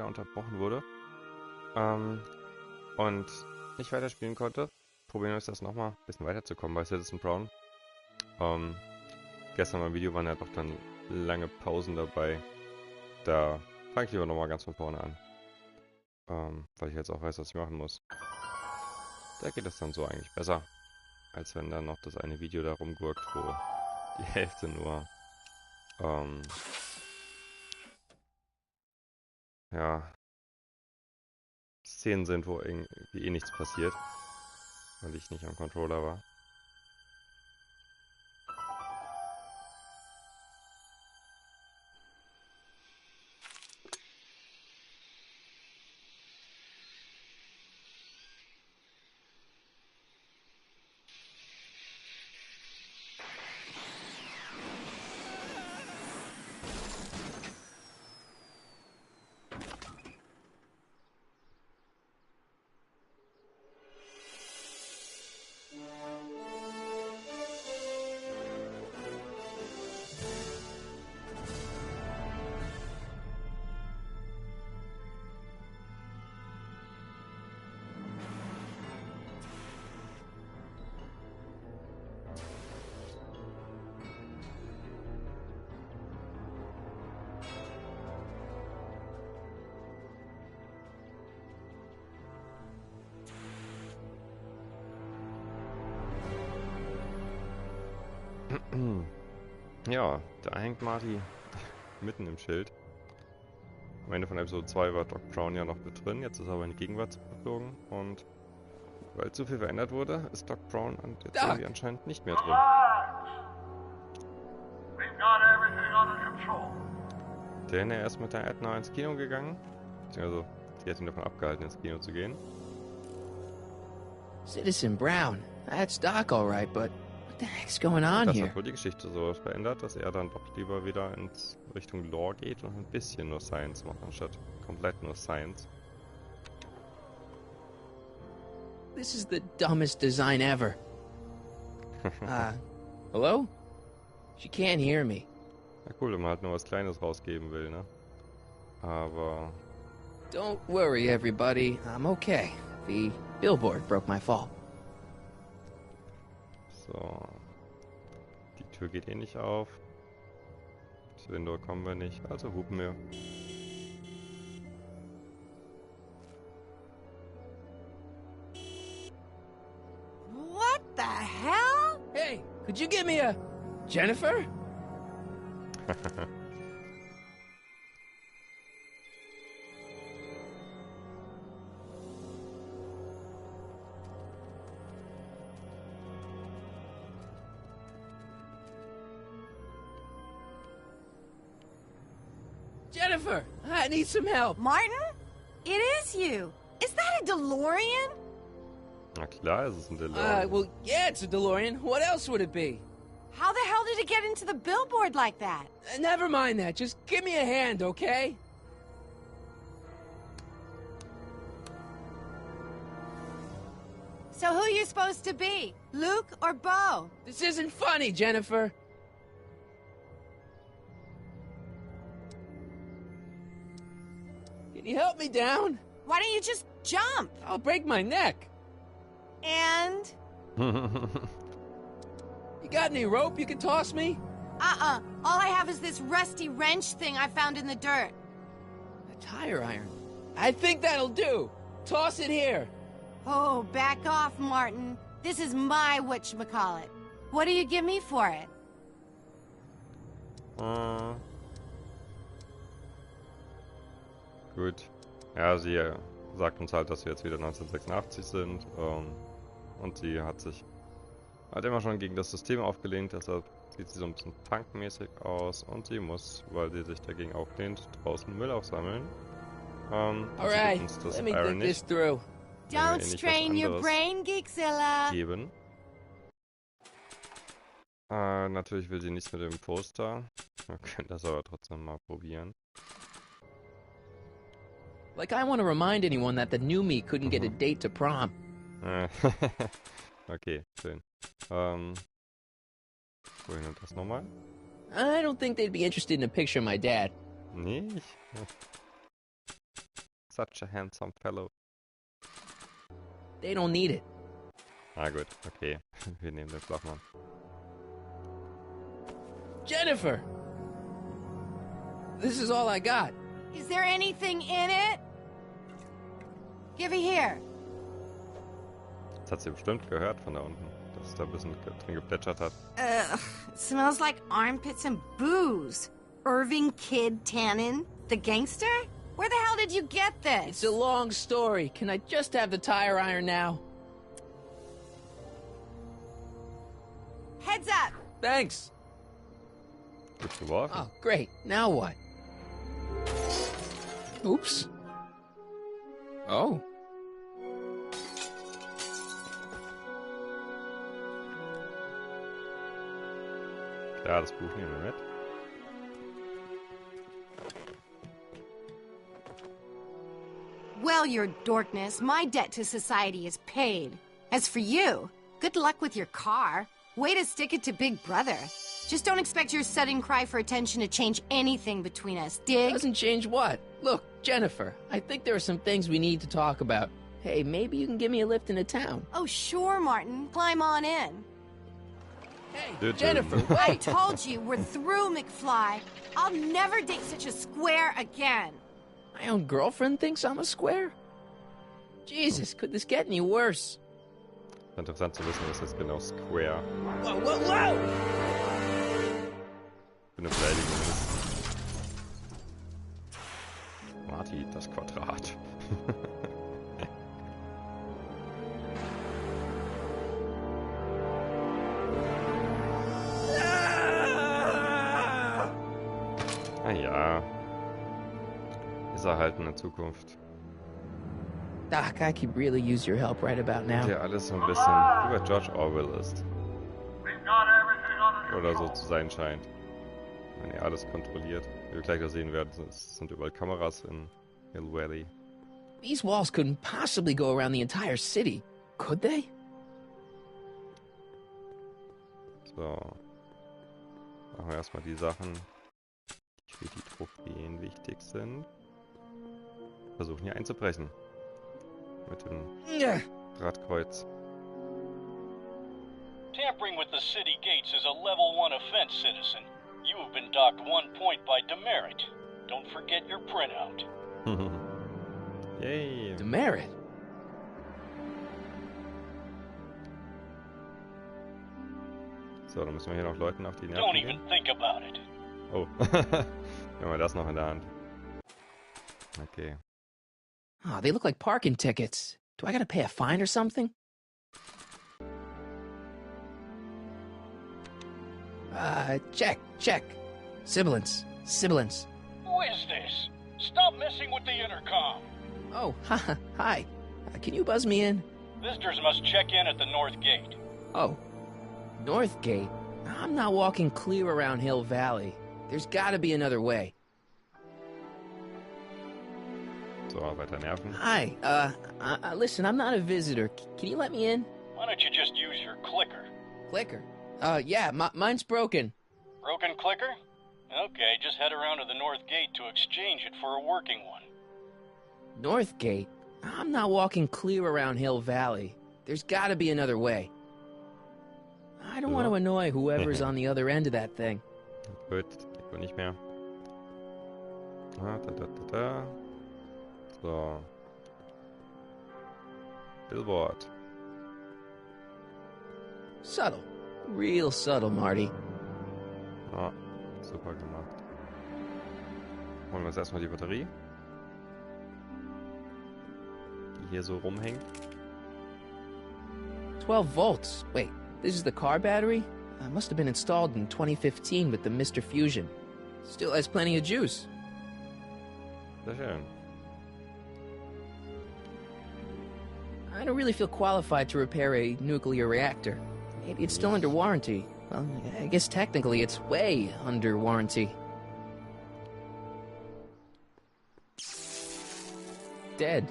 unterbrochen wurde. Und nicht weiterspielen konnte. Probieren wir es das nochmal, ein bisschen weiterzukommen bei Citizen Brown. Gestern beim Video waren ja doch dann lange Pausen dabei. Da fange ich lieber nochmal ganz von vorne an. Weil ich jetzt auch weiß, was ich machen muss. Da geht es dann so eigentlich besser. Als wenn dann noch das eine Video da rumgurkt, wo die Hälfte nur ja, Szenen sind, wo irgendwie eh nichts passiert. Weil ich nicht am Controller war. Ja, da hängt Marty mitten im Schild. Am Ende von Episode 2 war Doc Brown ja noch mit drin, jetzt ist er aber in die Gegenwart geflogen und weil zu viel verändert wurde, ist Doc Brown jetzt irgendwie anscheinend nicht mehr drin. Denn er ist mit der Edna ins Kino gegangen, also sie hat ihn davon abgehalten, ins Kino zu gehen. Citizen Brown, that's Doc all right, but what the heck's going on Das here? hat wohl die Geschichte so verändert, dass er dann doch lieber wieder in Richtung Lore geht und ein bisschen nur Science macht, anstatt komplett nur Science. This is the dumbest design ever. Hello? She can't hear me. Na cool, wenn man halt nur was Kleines rausgeben will, ne? Aber... Don't worry, everybody. I'm okay. The billboard broke my fall. So. Die Tür geht eh nicht auf. Das Window kommen wir nicht, also hupen wir. What the hell? Hey, could you give me a... Jennifer? Jennifer, I need some help. Martin? It is you. Is that a DeLorean? Na klar, ist es ein DeLorean. Well, yeah, it's a DeLorean. What else would it be? How the hell did it get into the billboard like that? Never mind that. Just give me a hand, okay? So who are you supposed to be? Luke or Bo? This isn't funny, Jennifer. Can you help me down? Why don't you just jump? I'll break my neck. And? You got any rope you can toss me? All I have is this rusty wrench thing I found in the dirt. A tire iron. I think that'll do. Toss it here. Oh, back off, Martin. This is my whatchamacallit. What do you give me for it? Gut. Ja, sie sagt uns halt, dass wir jetzt wieder 1986 sind. Und sie hat sich halt immer schon gegen das System aufgelehnt, deshalb sieht sie so ein bisschen punkmäßig aus. Und sie muss, weil sie sich dagegen auflehnt, draußen Müll aufsammeln. Alright, let me think this through. Don't strain your brain, Geekzilla. Geben. Natürlich will sie nichts mit dem Poster. Wir können das aber trotzdem mal probieren. Like I want to remind anyone that the new me couldn't get a date to prom. Okay, schön. Wohin und das nochmal? I don't think they'd be interested in a picture of my dad. Nicht? such a handsome fellow. They don't need it. Na gut, okay. Wir nehmen den Flachmann. Jennifer! This is all I got. Is there anything in it? Give it here. Das hat sie bestimmt gehört von da unten, dass es da ein bisschen drin geplätschert hat. Ugh, it smells like armpits and booze. Irving Kid Tannen, the gangster? Where the hell did you get this? It's a long story. Can I just have the tire iron now? Heads up! Thanks. Gut geworfen. Oh, great. Now what? Oops. Oh. Klar, das Buch nehmen wir mit. Well, your dorkness, my debt to society is paid. As for you, good luck with your car. Way to stick it to Big Brother. Just don't expect your sudden cry for attention to change anything between us, dig? Doesn't change what? Look, Jennifer, I think there are some things we need to talk about. Hey, maybe you can give me a lift into town. Oh, sure, Martin. Climb on in. Hey, Dude, Jennifer, dude. I wait! told you, we're through, McFly. I'll never date such a square again. My own girlfriend thinks I'm a square? Jesus, could this get any worse? Interessant zu wissen, was jetzt genau Square Whoa, whoa, whoa! für eine Beleidigung ist. Marty, das Quadrat. Ah ja. Ist er halt in der Zukunft. Doc, I could really use your help right about now. Der alles so ein bisschen wie bei George Orwell ist. Oder so zu sein scheint. Wenn er alles kontrolliert. Wie wir gleich noch sehen werden, es sind überall Kameras in Hill Valley. These walls couldn't possibly go around the entire city, could they? So. Machen wir erstmal die Sachen, die für die Trophäen wichtig sind. Versuchen hier einzubrechen. Mit dem Dratkreuz. Tampering with the city gates is a level 1 offense, citizen. You have been docked 1 point by demerit. Don't forget your printout. Yay! Demerit? So, dann müssen wir hier noch Leuten auf die Nerven Don't gehen. even think about it. Oh, haben wir das noch in der Hand. Okay. Oh, they look like parking tickets. Do I gotta pay a fine or something? Check. Sibilance. Who is this? Stop messing with the intercom. Oh, hi. Can you buzz me in? Visitors must check in at the north gate. Oh, North Gate? I'm not walking clear around Hill Valley. There's gotta be another way. So, weiter nerven. Hi, listen, I'm not a visitor. Can you let me in? Why don't you just use your clicker? Clicker? Yeah, mine's broken. Broken clicker? Okay, just head around to the north gate to exchange it for a working one. North Gate? I'm not walking clear around Hill Valley. There's gotta be another way. I don't want to annoy whoever's on the other end of that thing. Gut, geht wohl nicht mehr. So. Billboard. Subtle. Real subtle, Marty. Ja, super gemacht. Holen wir uns erstmal die Batterie. Die hier so rumhängt. 12 volts. Wait, this is the car battery? Must have been installed in 2015 with the Mr. Fusion. Still has plenty of juice. Sehr schön. I don't really feel qualified to repair a nuclear reactor. Maybe it's still under warranty. Well, I guess technically it's way under warranty. Dead.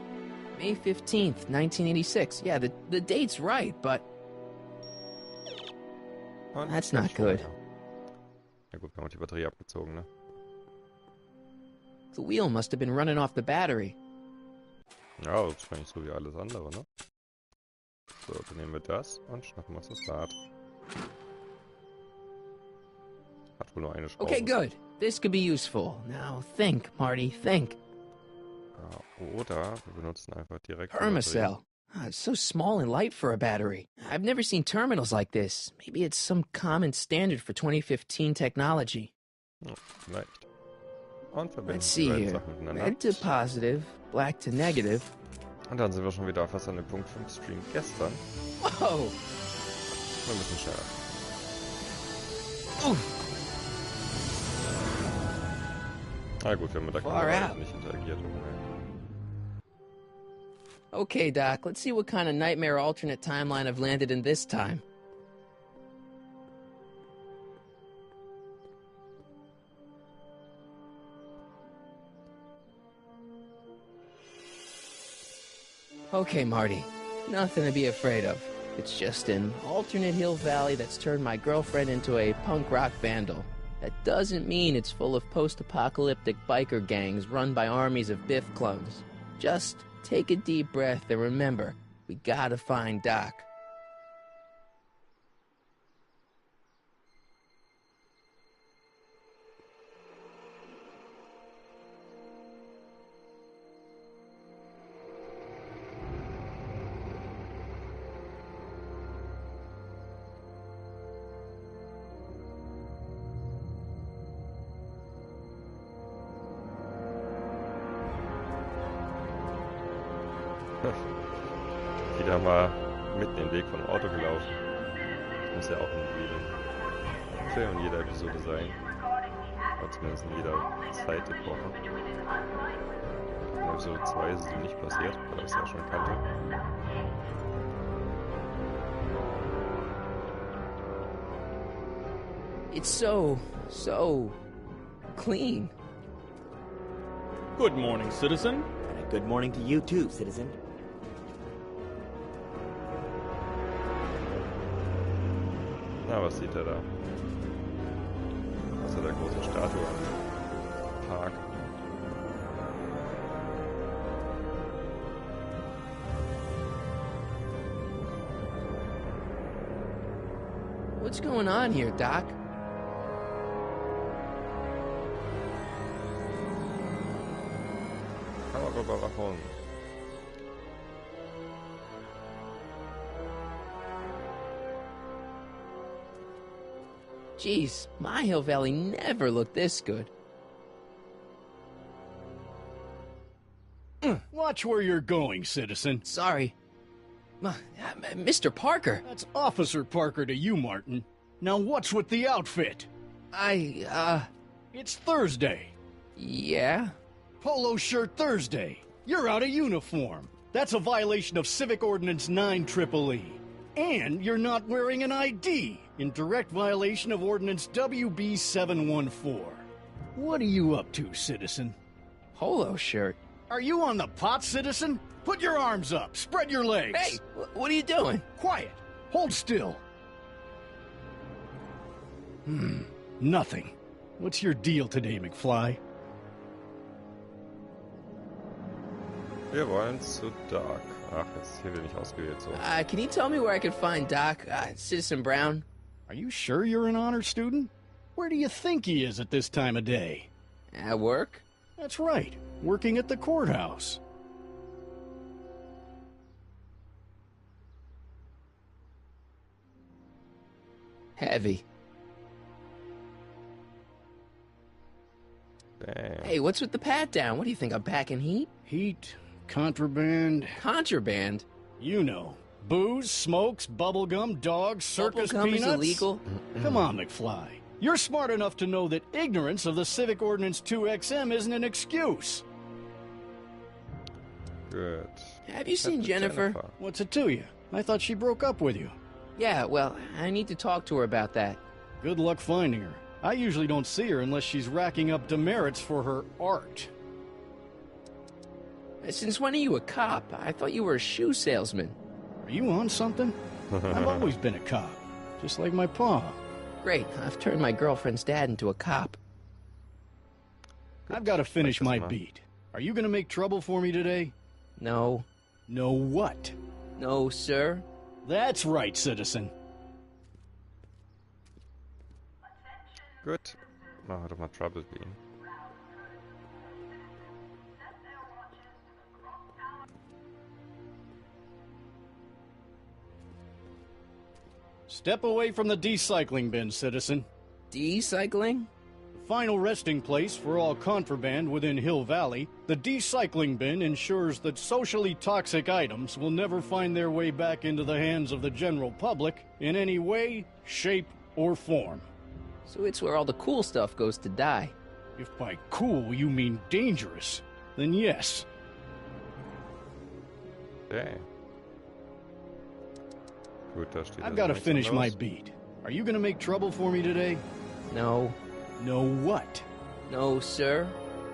May 15th, 1986. Yeah, the date's right, but Und that's dann not schon good. weiter. Ja gut, wir haben die Batterie abgezogen, ne? The wheel must have been running off the battery. Ja, das ist wahrscheinlich so wie alles andere, ne? So, dann nehmen wir das und schnappen uns das Rad. Hat wohl nur eine Schraube. Okay, good. This could be useful. Now think, Marty, think. Oder wir benutzen einfach direkt die Permacell. It's so small and light for a battery. I've never seen terminals like this. Maybe it's some common standard for 2015 technology. Batterie. Vielleicht. Und verbinden Let's die see beiden here. Sachen miteinander. Red to positive, black to negative. Und dann sind wir schon wieder fast an dem Punkt vom Stream gestern. Whoa! Wir müssen schneller. Na gut, wir haben mit der Far Kamera out. nicht interagiert. Okay, Doc, let's see what kind of nightmare alternate timeline I've landed in this time. Okay, Marty. Nothing to be afraid of. It's just an alternate hill valley that's turned my girlfriend into a punk rock vandal. That doesn't mean it's full of post-apocalyptic biker gangs run by armies of Biff clones. Just take a deep breath and remember, we gotta find Doc. Wieder mal mitten den Weg von dem Auto gelaufen. Das muss ja auch in jedem Film und jeder Episode sein. Oder zumindest in jeder Zeitepoche. In Episode 2 ist es nicht passiert, weil ich es ja schon kannte. It's so clean. Good morning, citizen. And a good morning to you too, citizen. Na, was sieht er da? Außer der großen Statue am Park. What's going on here, Doc? Kameraüberwachung. Jeez, my Hill Valley never looked this good. Watch where you're going, citizen. Sorry. Mr. Parker, That's Officer Parker to you, Martin. Now what's with the outfit? It's Thursday. Yeah? Polo shirt Thursday. You're out of uniform. That's a violation of Civic Ordinance 9EEE. And you're not wearing an ID, in direct violation of Ordinance WB 714. What are you up to, citizen? Polo shirt. Are you on the pot, citizen? Put your arms up, spread your legs. Hey, what are you doing? Quiet. Hold still. Nothing. What's your deal today, McFly? Wir wollen zu Doc. Ach, jetzt hier wird nicht ausgewählt so. Can you tell me where I can find Doc, Citizen Brown? Are you sure you're an honor student? Where do you think he is at this time of day? At work? That's right, working at the courthouse. Heavy. Bam. Hey, what's with the pat down? What do you think, I'm packing heat? Heat, contraband, Contraband? you know. Booze, smokes, bubblegum, dogs, circus Bubblegum peanuts. is illegal? Come on, McFly. You're smart enough to know that ignorance of the Civic Ordinance 2XM isn't an excuse. Good. Have you seen Jennifer? What's it to you? I thought she broke up with you. Yeah, well, I need to talk to her about that. Good luck finding her. I usually don't see her unless she's racking up demerits for her art. Since when are you a cop? I thought you were a shoe salesman. Are you on something? I've always been a cop, just like my pa. Great, I've turned my girlfriend's dad into a cop. I've got to finish my this, man. beat. Are you going to make trouble for me today? No. No what? No, sir. That's right, citizen. Gut. Machen wir doch mal Trouble Bean. Step away from the decycling bin, citizen. Decycling? Final resting place for all contraband within Hill Valley, the decycling bin ensures that socially toxic items will never find their way back into the hands of the general public in any way, shape, or form. So it's where all the cool stuff goes to die. If by cool you mean dangerous, then yes. Okay. Gut, da steht I've also got to nichts finish my anderes. beat. Are you gonna make trouble for me today? No. No what? No, sir.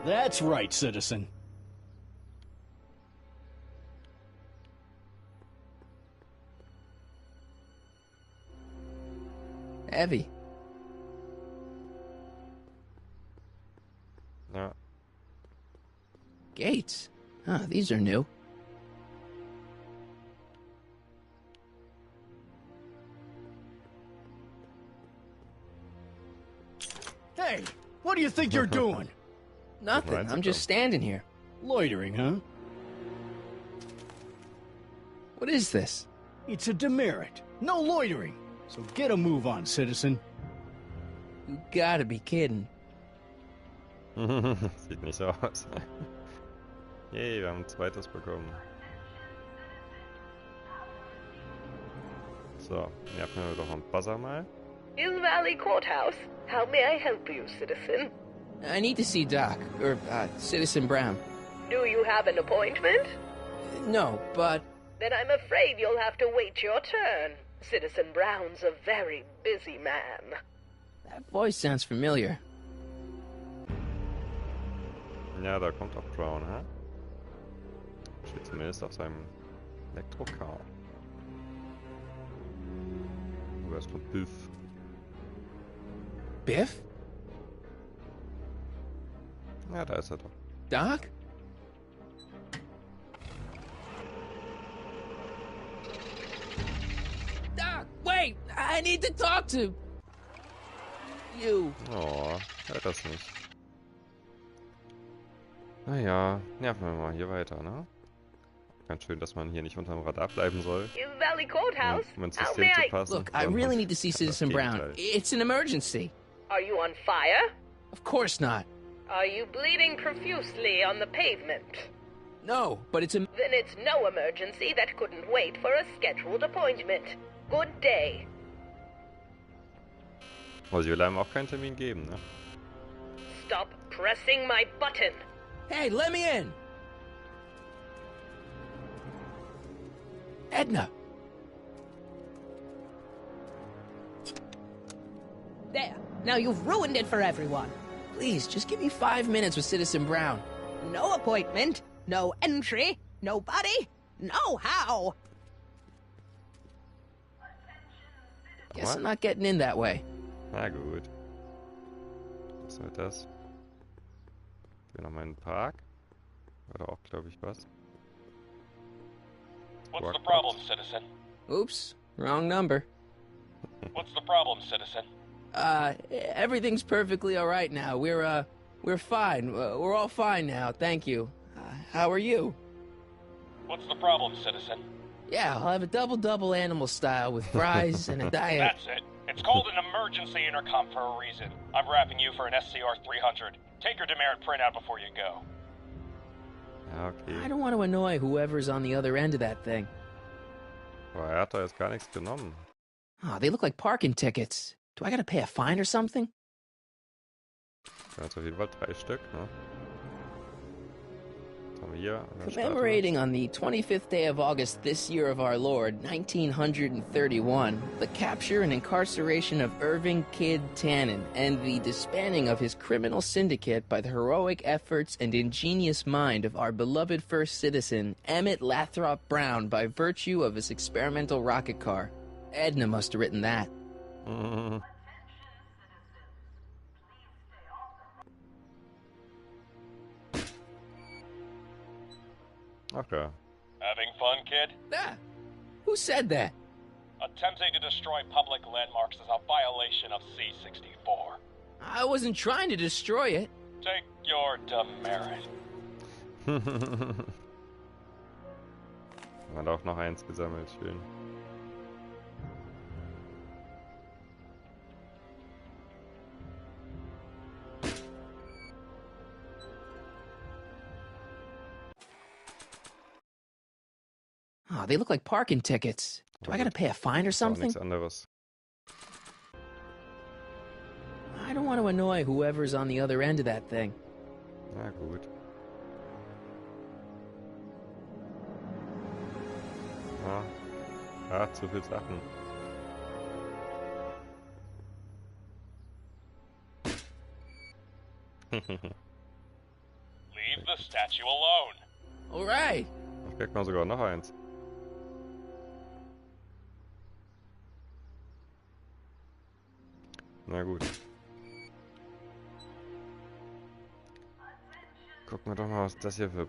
That's right, citizen. Heavy. Ja. Gates. Huh, these are new. Hey, what do you think you're doing? Nothing. Reins I'm just gekommen. standing here. Loitering, huh? What is this? It's a demerit. No loitering. So get a move on, citizen. You gotta be kidding. Sieht nicht so aus. Yay, wir haben ein zweites bekommen. So, nerven wir doch am Buzzer mal. Hill Valley Courthouse. How may I help you, citizen? I need to see Doc, or Citizen Brown. Do you have an appointment? No, but Then I'm afraid you'll have to wait your turn. Citizen Brown's a very busy man. that voice sounds familiar. Ja, da kommt auch Brown, hä? Steht zumindest auf seinem Elektrocar. Wo ist noch Biff? Biff? Ja, da ist er doch. Doc? Doc, wait! I need to talk to you. Oh, hört das nicht. Naja, nerven wir mal hier weiter, ne? Ganz schön, dass man hier nicht unterm Radar bleiben soll, Hill Valley Courthouse. um ins How System may zu I... passen. Look, I sondern really need to see das Citizen Brown. Gegenteil. It's an emergency. Are you on fire? Of course not. Are you bleeding profusely on the pavement? No, but it's a... Then it's no emergency that couldn't wait for a scheduled appointment. Good day. Aber sie will einem auch keinen Termin geben, ne? Stop pressing my button. Hey, let me in! Edna! There. Now you've ruined it for everyone. Please, just give me 5 minutes with Citizen Brown. No appointment, no entry, nobody, no how. Guess What? I'm not getting in that way. Na gut. Was soll das? Ich will noch mal in den Park. War da auch, glaube ich, was? What's the problem, citizen? Oops, wrong number. What's the problem, citizen? Everything's perfectly all right now. We're fine. We're all fine now, thank you. How are you? What's the problem, citizen? Yeah, I'll have a double animal style with fries and a diet. That's it. It's called an emergency intercom for a reason. I'm wrapping you for an SCR 300. Take your demerit printout before you go. Ja, okay. I don't want to annoy whoever's on the other end of that thing. Boah, er hat doch jetzt gar nichts genommen. Oh, they look like parking tickets. Do I gotta pay a fine or something? Jetzt auf jeden Fall 3 Stück, ne? Was haben wir hier? An der Commemorating on the 25th day of August this year of our Lord, 1931, the capture and incarceration of Irving Kid Tannen and the disbanding of his criminal syndicate by the heroic efforts and ingenious mind of our beloved first citizen, Emmett Lathrop Brown, by virtue of his experimental rocket car. Edna must have written that. statue. Okay. Having fun, kid? Ah, who said that? Attempting to destroy public landmarks is a violation of C-64. I wasn't trying to destroy it. Take your demerit. Man hat auch noch eins gesammelt, schön. Oh, they look like parking tickets. Do I gotta pay a fine or Auch something? nichts anderes. I don't want to annoy whoever's on the other end of that thing. Na gut. Zu viel Sachen. Leave the statue alone. Alright. Da kriegt man sogar noch eins. Na gut. Gucken wir doch mal, was das hier für...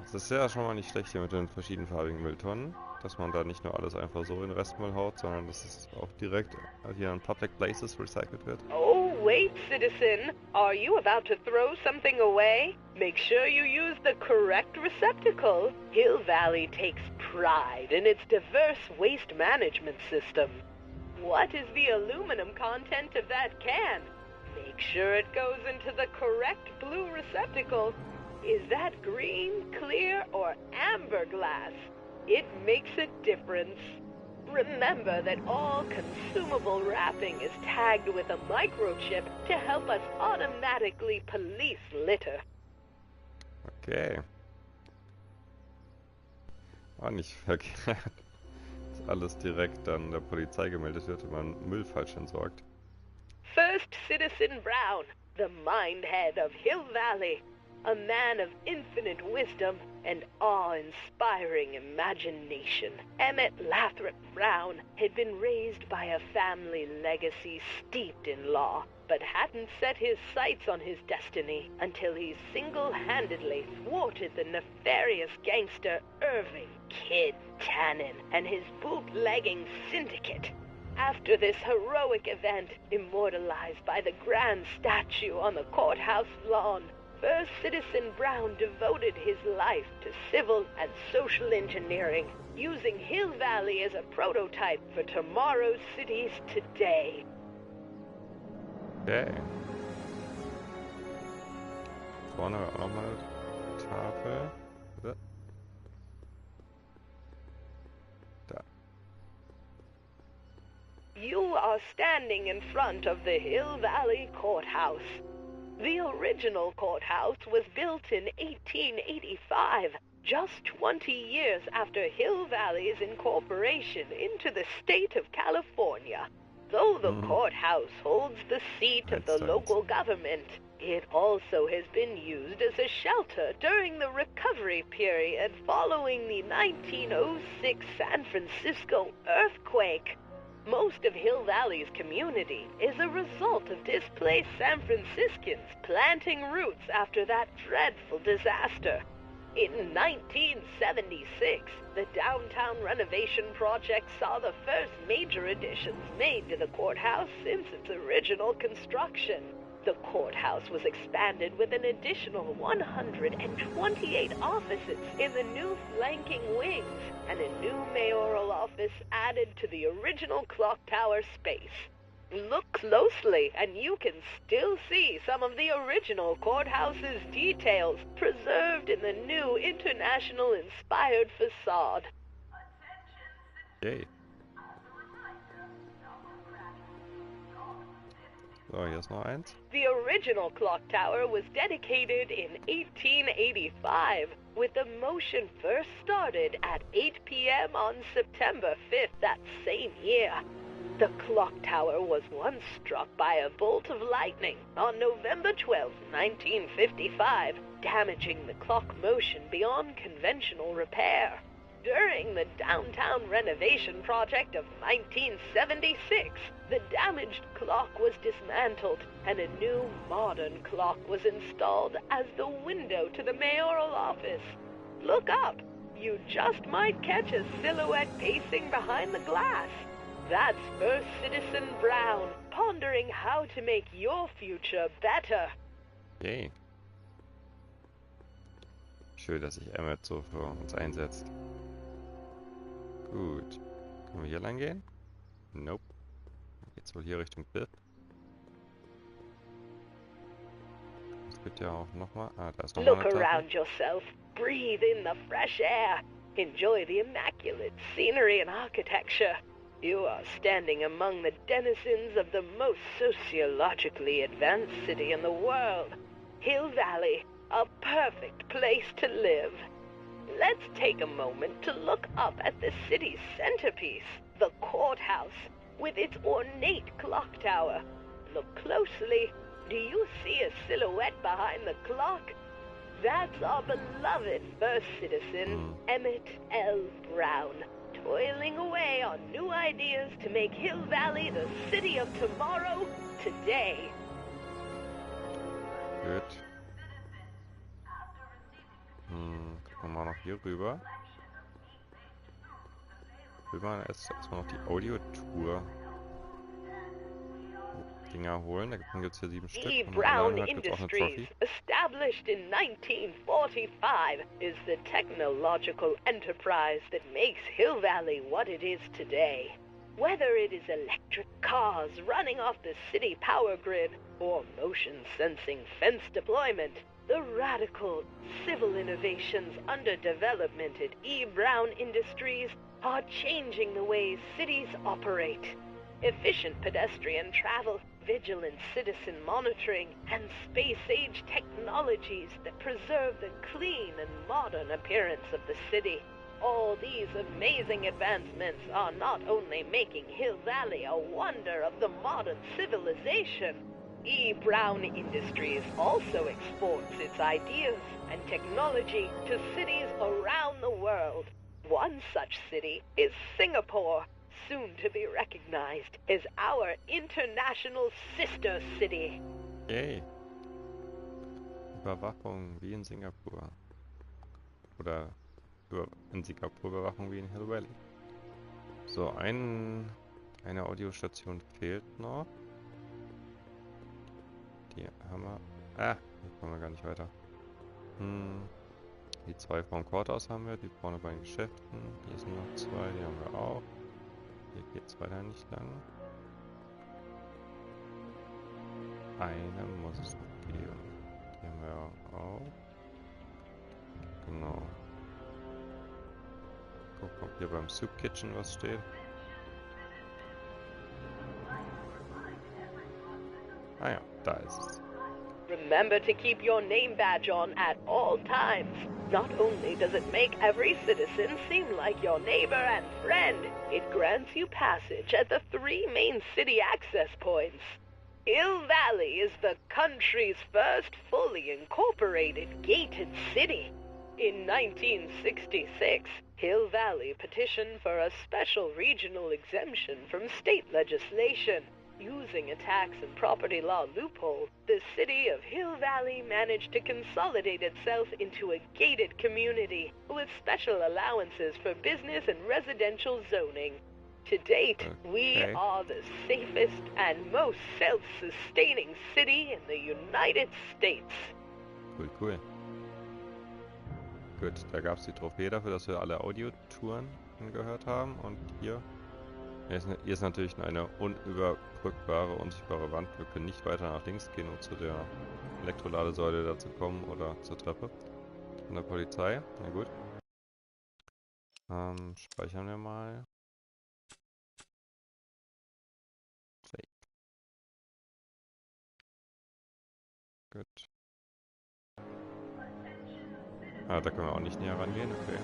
Das ist ja schon mal nicht schlecht hier mit den verschiedenfarbigen Mülltonnen. Dass man da nicht nur alles einfach so in den Restmüll haut, sondern dass es auch direkt hier an Public Places recycelt wird. Oh, wait, citizen. Are you about to throw something away? Make sure you use the correct receptacle. Hill Valley takes pride in its diverse waste management system. What is the aluminum content of that can? Make sure it goes into the correct blue receptacle. Is that green, clear, or amber glass? It makes a difference. Remember that all consumable wrapping is tagged with a microchip to help us automatically police litter. Okay. War nicht verkehrt. Dass alles direkt dann der Polizei gemeldet wird, wenn man Müll falsch entsorgt. First Citizen Brown, the mindhead of Hill Valley. A man of infinite wisdom and awe-inspiring imagination. Emmett Lathrop Brown had been raised by a family legacy steeped in law, but hadn't set his sights on his destiny until he single-handedly thwarted the nefarious gangster Irving Kid Tannen and his bootlegging syndicate. After this heroic event, immortalized by the grand statue on the courthouse lawn, First Citizen Brown devoted his life to civil and social engineering, using Hill Valley as a prototype for tomorrow's cities today. Okay. Vorne auch nochmal eine Tafel. Da. You are standing in front of the Hill Valley Courthouse. The original courthouse was built in 1885, just 20 years after Hill Valley's incorporation into the state of California. Though the courthouse holds the seat of the local government, it also has been used as a shelter during the recovery period following the 1906 San Francisco earthquake. Most of Hill Valley's community is a result of displaced San Franciscans planting roots after that dreadful disaster. In 1976, the downtown renovation project saw the first major additions made to the courthouse since its original construction. The courthouse was expanded with an additional 128 offices in the new flanking wings, and a new mayoral office added to the original clock tower space. Look closely, and you can still see some of the original courthouse's details preserved in the new international-inspired facade. Yay. So, hier ist noch eins. The original clock tower was dedicated in 1885, with the motion first started at 8 p.m. on September 5th that same year. The clock tower was once struck by a bolt of lightning on November 12, 1955, damaging the clock motion beyond conventional repair. During the downtown renovation project of 1976, the damaged clock was dismantled and a new modern clock was installed as the window to the mayoral office. Look up. You just might catch a silhouette pacing behind the glass. That's First Citizen Brown, pondering how to make your future better. Yay. Schön, dass sich Emmett so für uns einsetzt. Gut. Können wir hier lang gehen? Nope. Geht's wohl hier Richtung Biff? Es gibt ja auch nochmal... Ah, da ist nochmal eine Look Tafel. around yourself. Breathe in the fresh air. Enjoy the immaculate scenery and architecture. You are standing among the denizens of the most sociologically advanced city in the world. Hill Valley, a perfect place to live. Let's take a moment to look up at the city's centerpiece, the courthouse, with its ornate clock tower. Look closely. Do you see a silhouette behind the clock? That's our beloved first citizen, Emmett L. Brown, toiling away on new ideas to make Hill Valley the city of tomorrow, today. Gut. Gucken wir mal noch hier rüber. Rüber erstmal noch die Audiotour-Dinger holen. Davon gibt es hier 7 Stück. E. Und Brown dann gibt's auch eine Industries, Trophy. established in 1945, is the technological enterprise that makes Hill Valley what it is today. Whether it is electric cars running off the city power grid or motion-sensing fence deployment, the radical civil innovations under development at E. Brown Industries are changing the ways cities operate. Efficient pedestrian travel, vigilant citizen monitoring, and space-age technologies that preserve the clean and modern appearance of the city. All these amazing advancements are not only making Hill Valley a wonder of the modern civilization, E. Brown Industries also exports its ideas and technology to cities around the world. One such city is Singapore, soon to be recognized as our international sister city. Yay. Überwachung wie in Singapur. Oder in Singapur Überwachung wie in Hill Valley. So, eine Audiostation fehlt noch. Die haben wir... Ah, hier kommen wir gar nicht weiter. Die 2 vom Courthouse haben wir, die vorne bei den Geschäften. Hier sind noch 2, die haben wir auch. Hier geht es weiter nicht lang. Eine muss es noch geben. Die haben wir auch. Genau. Gucken, ob hier beim Soup Kitchen was steht. Ah ja, da ist es. Remember to keep your name badge on at all times. Not only does it make every citizen seem like your neighbor and friend, it grants you passage at the 3 main city access points. Hill Valley is the country's first fully incorporated gated city. In 1966, Hill Valley petitioned for a special regional exemption from state legislation. Using a tax and property law loophole, the city of Hill Valley managed to consolidate itself into a gated community with special allowances for business and residential zoning. To date, we are the safest and most self-sustaining city in the United States. Cool, cool. Gut, da gab es die Trophäe dafür, dass wir alle Audiotouren angehört haben. Und hier ist natürlich eine unüberbrückbare, unsichtbare Wand. Wir können nicht weiter nach links gehen, um zu der Elektroladesäule da zu kommen oder zur Treppe von der Polizei. Na gut. Speichern wir mal. Save. Gut. Ah, da können wir auch nicht näher rangehen, okay.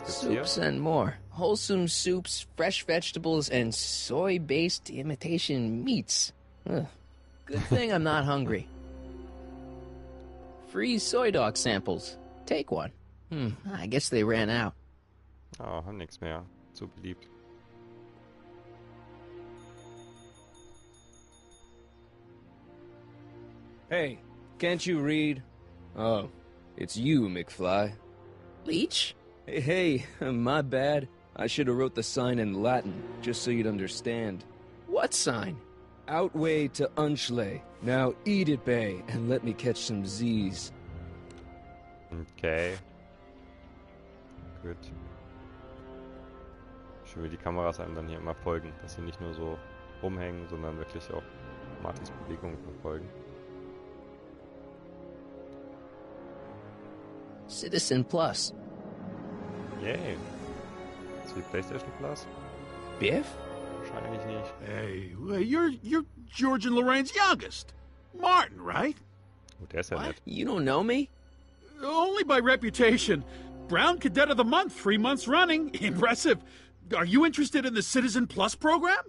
Soups and more. Wholesome soups, fresh vegetables, and soy-based imitation meats. Ugh. Good thing I'm not hungry. Free soy dog samples. Take one. I guess they ran out. Oh, haben nichts mehr. Zu beliebt. Hey, can't you read? Oh, it's you, McFly. Leech? Hey, my bad. I should have wrote the sign in Latin, just so you'd understand. What sign? Outway to Unchley. Now eat it, Bay, and let me catch some Z's. Okay. Gut. Schön, wie die Kameras einem dann hier immer folgen. Dass sie nicht nur so rumhängen, sondern wirklich auch Martys Bewegungen verfolgen. Citizen Plus. Yay. Ist wie PlayStation Plus? Biff? Wahrscheinlich nicht. Hey, you're George and Lorraine's youngest. Martin, right? Oh, der ist ja nett. You don't know me? Only by reputation. Brown Cadet of the Month, 3 months running. Impressive. Are you interested in the Citizen Plus program?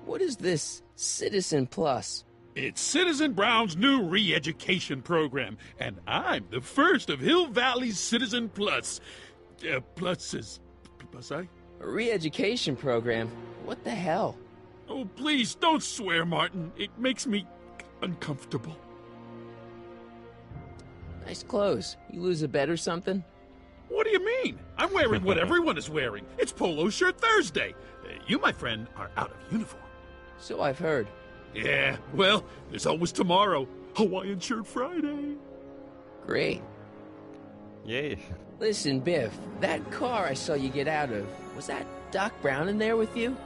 What is this Citizen Plus? It's Citizen Brown's new re-education program, and I'm the first of Hill Valley's Citizen Plus. Plus is... Plus I? A re-education program? What the hell? Oh, please, don't swear, Martin. It makes me uncomfortable. Nice clothes. You lose a bet or something? What do you mean? I'm wearing what everyone is wearing. It's Polo Shirt Thursday. You, my friend, are out of uniform. So I've heard. Yeah, well, there's always tomorrow. Hawaiian Shirt Friday. Great. Yay. Listen, Biff, that car I saw you get out of, was that Doc Brown in there with you?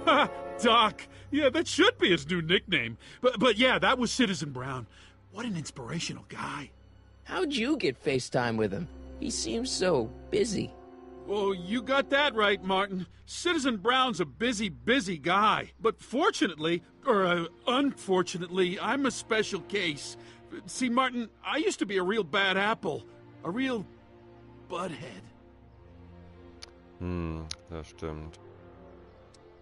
Ha! Doc! Yeah, that should be his new nickname. But yeah, that was Citizen Brown. What an inspirational guy. How'd you get FaceTime with him? He seems so busy. Well, you got that right, Martin. Citizen Brown's a busy, busy guy. But fortunately, or unfortunately, I'm a special case. See, Martin, I used to be a real bad apple. A real butthead. Das stimmt.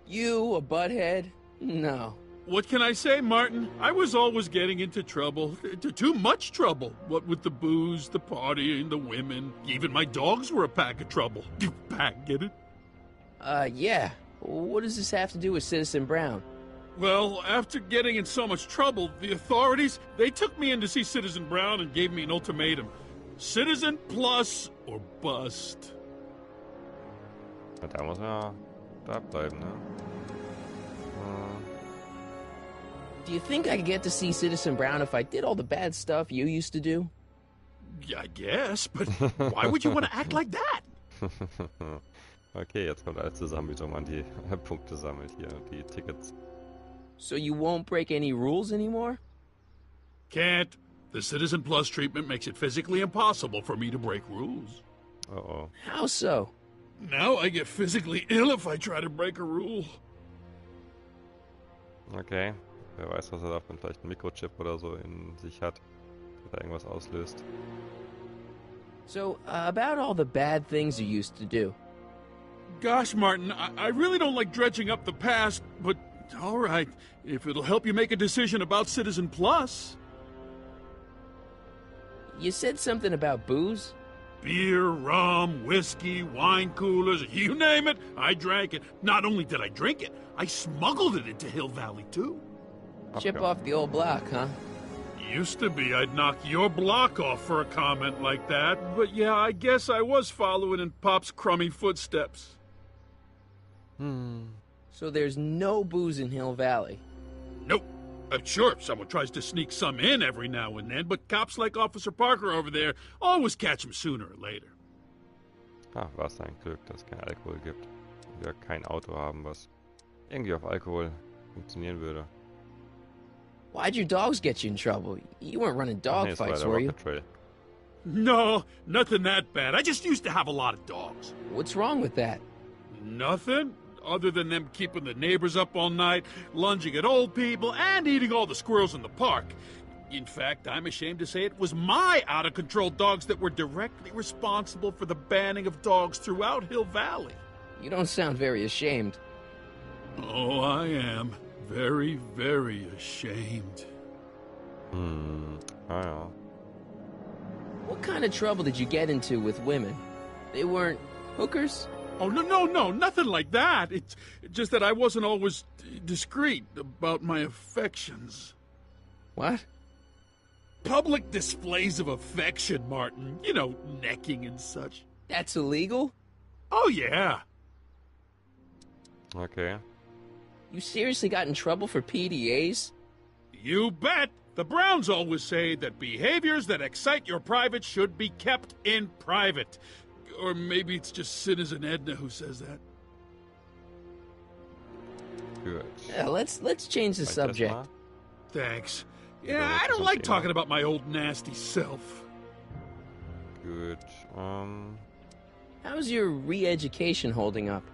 You, a butthead? No. What can I say, Martin? I was always getting into trouble. Too much trouble. What with the booze, the partying, the women. Even my dogs were a pack of trouble. Pack, get it? Yeah. What does this have to do with Citizen Brown? Well, after getting in so much trouble, the authorities, they took me in to see Citizen Brown and gave me an ultimatum. Citizen Plus or bust. Ja, da muss man da bleiben, ne? Do you think I could get to see Citizen Brown if I did all the bad stuff you used to do? Yeah, I guess, but why would you want to act like that? Okay, jetzt kommt alles zusammen, wie man die Punkte sammelt hier, die Tickets. So you won't break any rules anymore? Can't. The Citizen Plus treatment makes it physically impossible for me to break rules. Uh-oh. How so? Now I get physically ill if I try to break a rule. Okay. Wer weiß, was er da vielleicht einen Mikrochip oder so in sich hat, der da irgendwas auslöst. So, about all the bad things you used to do. Gosh, Martin, I really don't like dredging up the past, but all right, if it'll help you make a decision about Citizen Plus. You said something about booze? Beer, rum, whiskey, wine coolers, you name it, I drank it. Not only did I drink it, I smuggled it into Hill Valley, too. Chip off the old block, huh? Used to be I'd knock your block off for a comment like that, but yeah, I guess I was following in Pop's crummy footsteps. So there's no booze in Hill Valley? Nope. Sure, someone tries to sneak some in every now and then, but cops like Officer Parker over there always catch him sooner or later. Ach, was ein Glück, dass es kein Alkohol gibt. Wir kein Auto haben, was irgendwie auf Alkohol funktionieren würde. Why'd your dogs get you in trouble? You weren't running dog fights, were you? Trail. No, nothing that bad. I just used to have a lot of dogs. What's wrong with that? Nothing, other than them keeping the neighbors up all night, lunging at old people, and eating all the squirrels in the park. In fact, I'm ashamed to say it was my out-of-control dogs that were directly responsible for the banning of dogs throughout Hill Valley. You don't sound very ashamed. Oh, I am. Very, very ashamed. Ah ja. What kind of trouble did you get into with women? They weren't hookers? Oh, no, nothing like that. It's just that I wasn't always discreet about my affections. What? Public displays of affection, Martin. You know, necking and such. That's illegal? Oh, yeah. Okay. You seriously got in trouble for PDAs? You bet. The Browns always say that behaviors that excite your private should be kept in private. Or maybe it's just Citizen Edna who says that. Good. Yeah, let's change the subject. Thanks. Yeah, I don't like talking about my old nasty self. Good. How's your re-education holding up?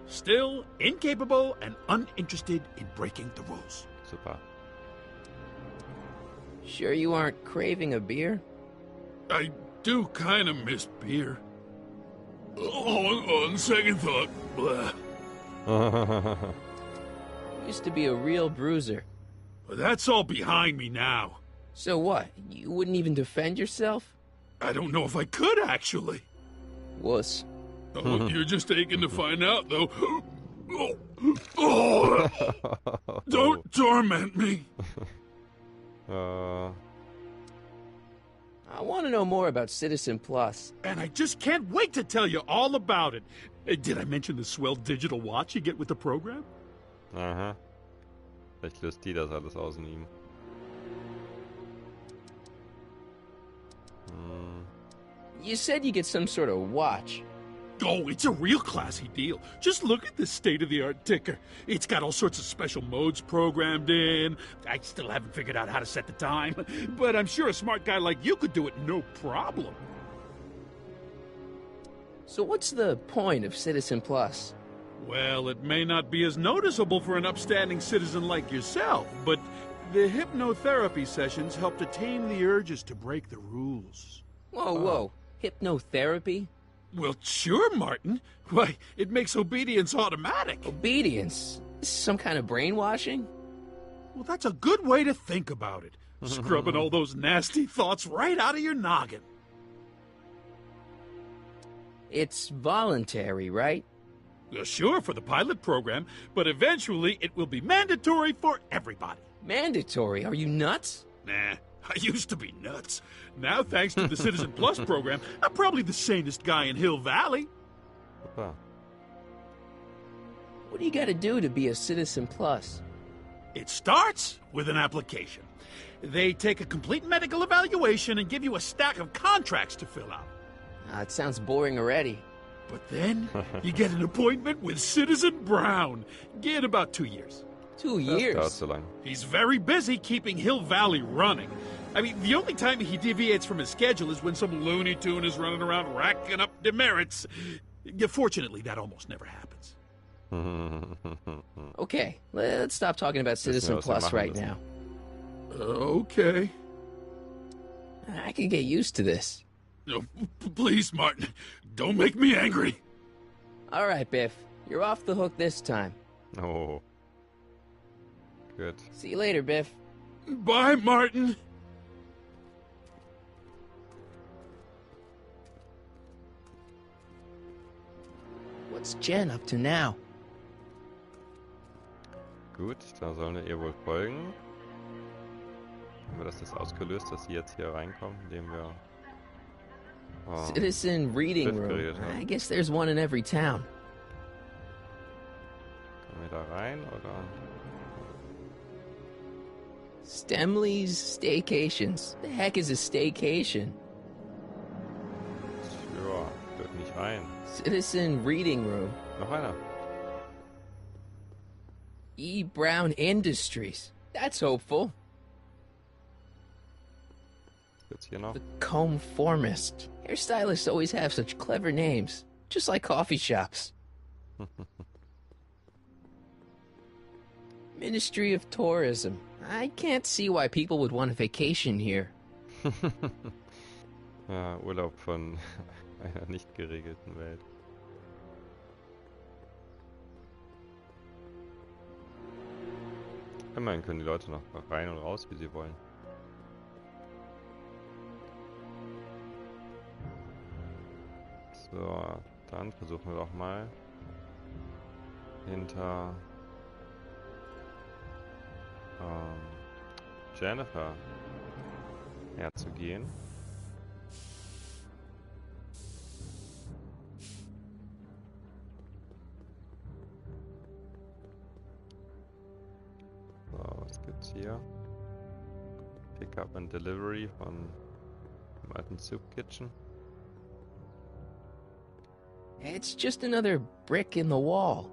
Still incapable and uninterested in breaking the rules. Super. Sure you aren't craving a beer? I do kind of miss beer. On second thought, blah. Used to be a real bruiser. But that's all behind me now. So what? You wouldn't even defend yourself? I don't know if I could, actually. Wuss. Oh, you're just aching to find out, though. Oh. Don't torment me. I want to know more about Citizen Plus. And I just can't wait to tell you all about it. Did I mention the swell digital watch you get with the program? Aha. Vielleicht löst die das alles aus in ihm. You said you get some sort of watch. Oh, it's a real classy deal. Just look at this state-of-the-art ticker. It's got all sorts of special modes programmed in. I still haven't figured out how to set the time, but I'm sure a smart guy like you could do it no problem. So what's the point of Citizen Plus? Well, it may not be as noticeable for an upstanding citizen like yourself, but the hypnotherapy sessions help to tame the urges to break the rules. Whoa. Hypnotherapy? Well, sure, Martin. Why, it makes obedience automatic. Obedience? Some kind of brainwashing? Well, that's a good way to think about it. Scrubbing all those nasty thoughts right out of your noggin. It's voluntary, right? Sure, for the pilot program, but eventually it will be mandatory for everybody. Mandatory? Are you nuts? Nah, I used to be nuts. Now, thanks to the Citizen Plus program, I'm probably the sanest guy in Hill Valley. Super. What do you gotta do to be a Citizen Plus? It starts with an application. They take a complete medical evaluation and give you a stack of contracts to fill out. It sounds boring already. But then, you get an appointment with Citizen Brown. In about 2 years. 2 Das dauert years? so lang. He's very busy keeping Hill Valley running. I mean, the only time he deviates from his schedule is when some Looney Tune is running around racking up demerits. Fortunately, that almost never happens. Okay, let's stop talking about Citizen Plus right now. Okay. I can get used to this. No, please, Martin, don't make me angry. All right, Biff. You're off the hook this time. Oh. Good. See you later, Biff. Bye, Martin. What's Jen up to now? Gut, da sollen wir ihr wohl folgen. Haben wir das ausgelöst, dass sie jetzt hier reinkommt, indem wir... Citizen Reading Room. geredet haben. I guess there's one in every town. Können wir da rein, oder? Stemley's Staycations. The heck is a staycation? Ja, gehört nicht rein. Citizen Reading Room. Noch einer. E. Brown Industries. That's hopeful. Jetzt hier noch. The Conformist. Hairstylists always have such clever names. Just like coffee shops. Ministry of Tourism. I can't see why people would want a vacation here. Ja, Urlaub von einer nicht geregelten Welt. Immerhin können die Leute noch rein und raus, wie sie wollen. So, dann versuchen wir doch mal hinter Jennifer herzugehen. So, was gibt's hier? Pickup and Delivery von dem alten Soup Kitchen. It's just another brick in the wall.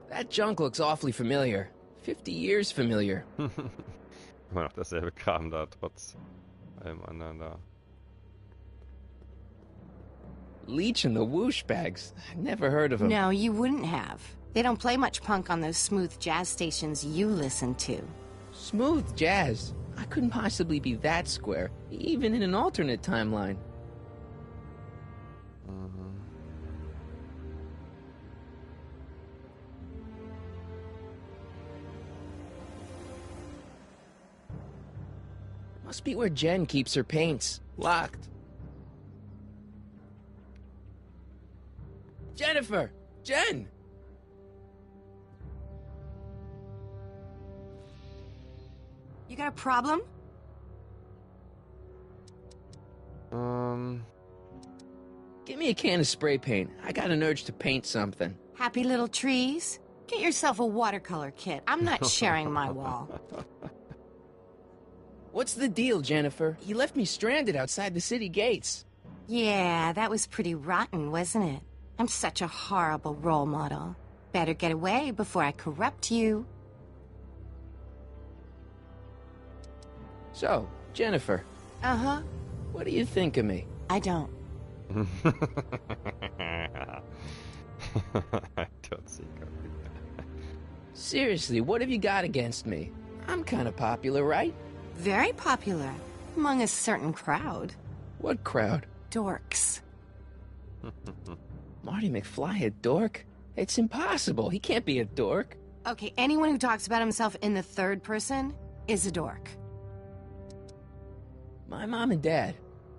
That junk looks awfully familiar. 50 years familiar. Immer noch dasselbe Kram da, trotz allem anderen da. Leech and the Whoosh bags. Never heard of them. No, you wouldn't have. They don't play much punk on those smooth jazz stations you listen to. Smooth jazz. I couldn't possibly be that square, even in an alternate timeline. Must be where Jen keeps her paints. Locked. Jennifer! Jen! You got a problem? Give me a can of spray paint. I got an urge to paint something. Happy little trees? Get yourself a watercolor kit. I'm not sharing my wall. What's the deal, Jennifer? You left me stranded outside the city gates. Yeah, that was pretty rotten, wasn't it? I'm such a horrible role model. Better get away before I corrupt you. So, Jennifer. Uh-huh. What do you think of me? I don't. I don't see copy. Seriously, what have you got against me? I'm kind of popular, right? Very popular. Among a certain crowd. What crowd? Dorks. Marty McFly a dork? It's impossible. He can't be a dork. Okay, anyone who talks about himself in the third person is a dork. My mom and dad.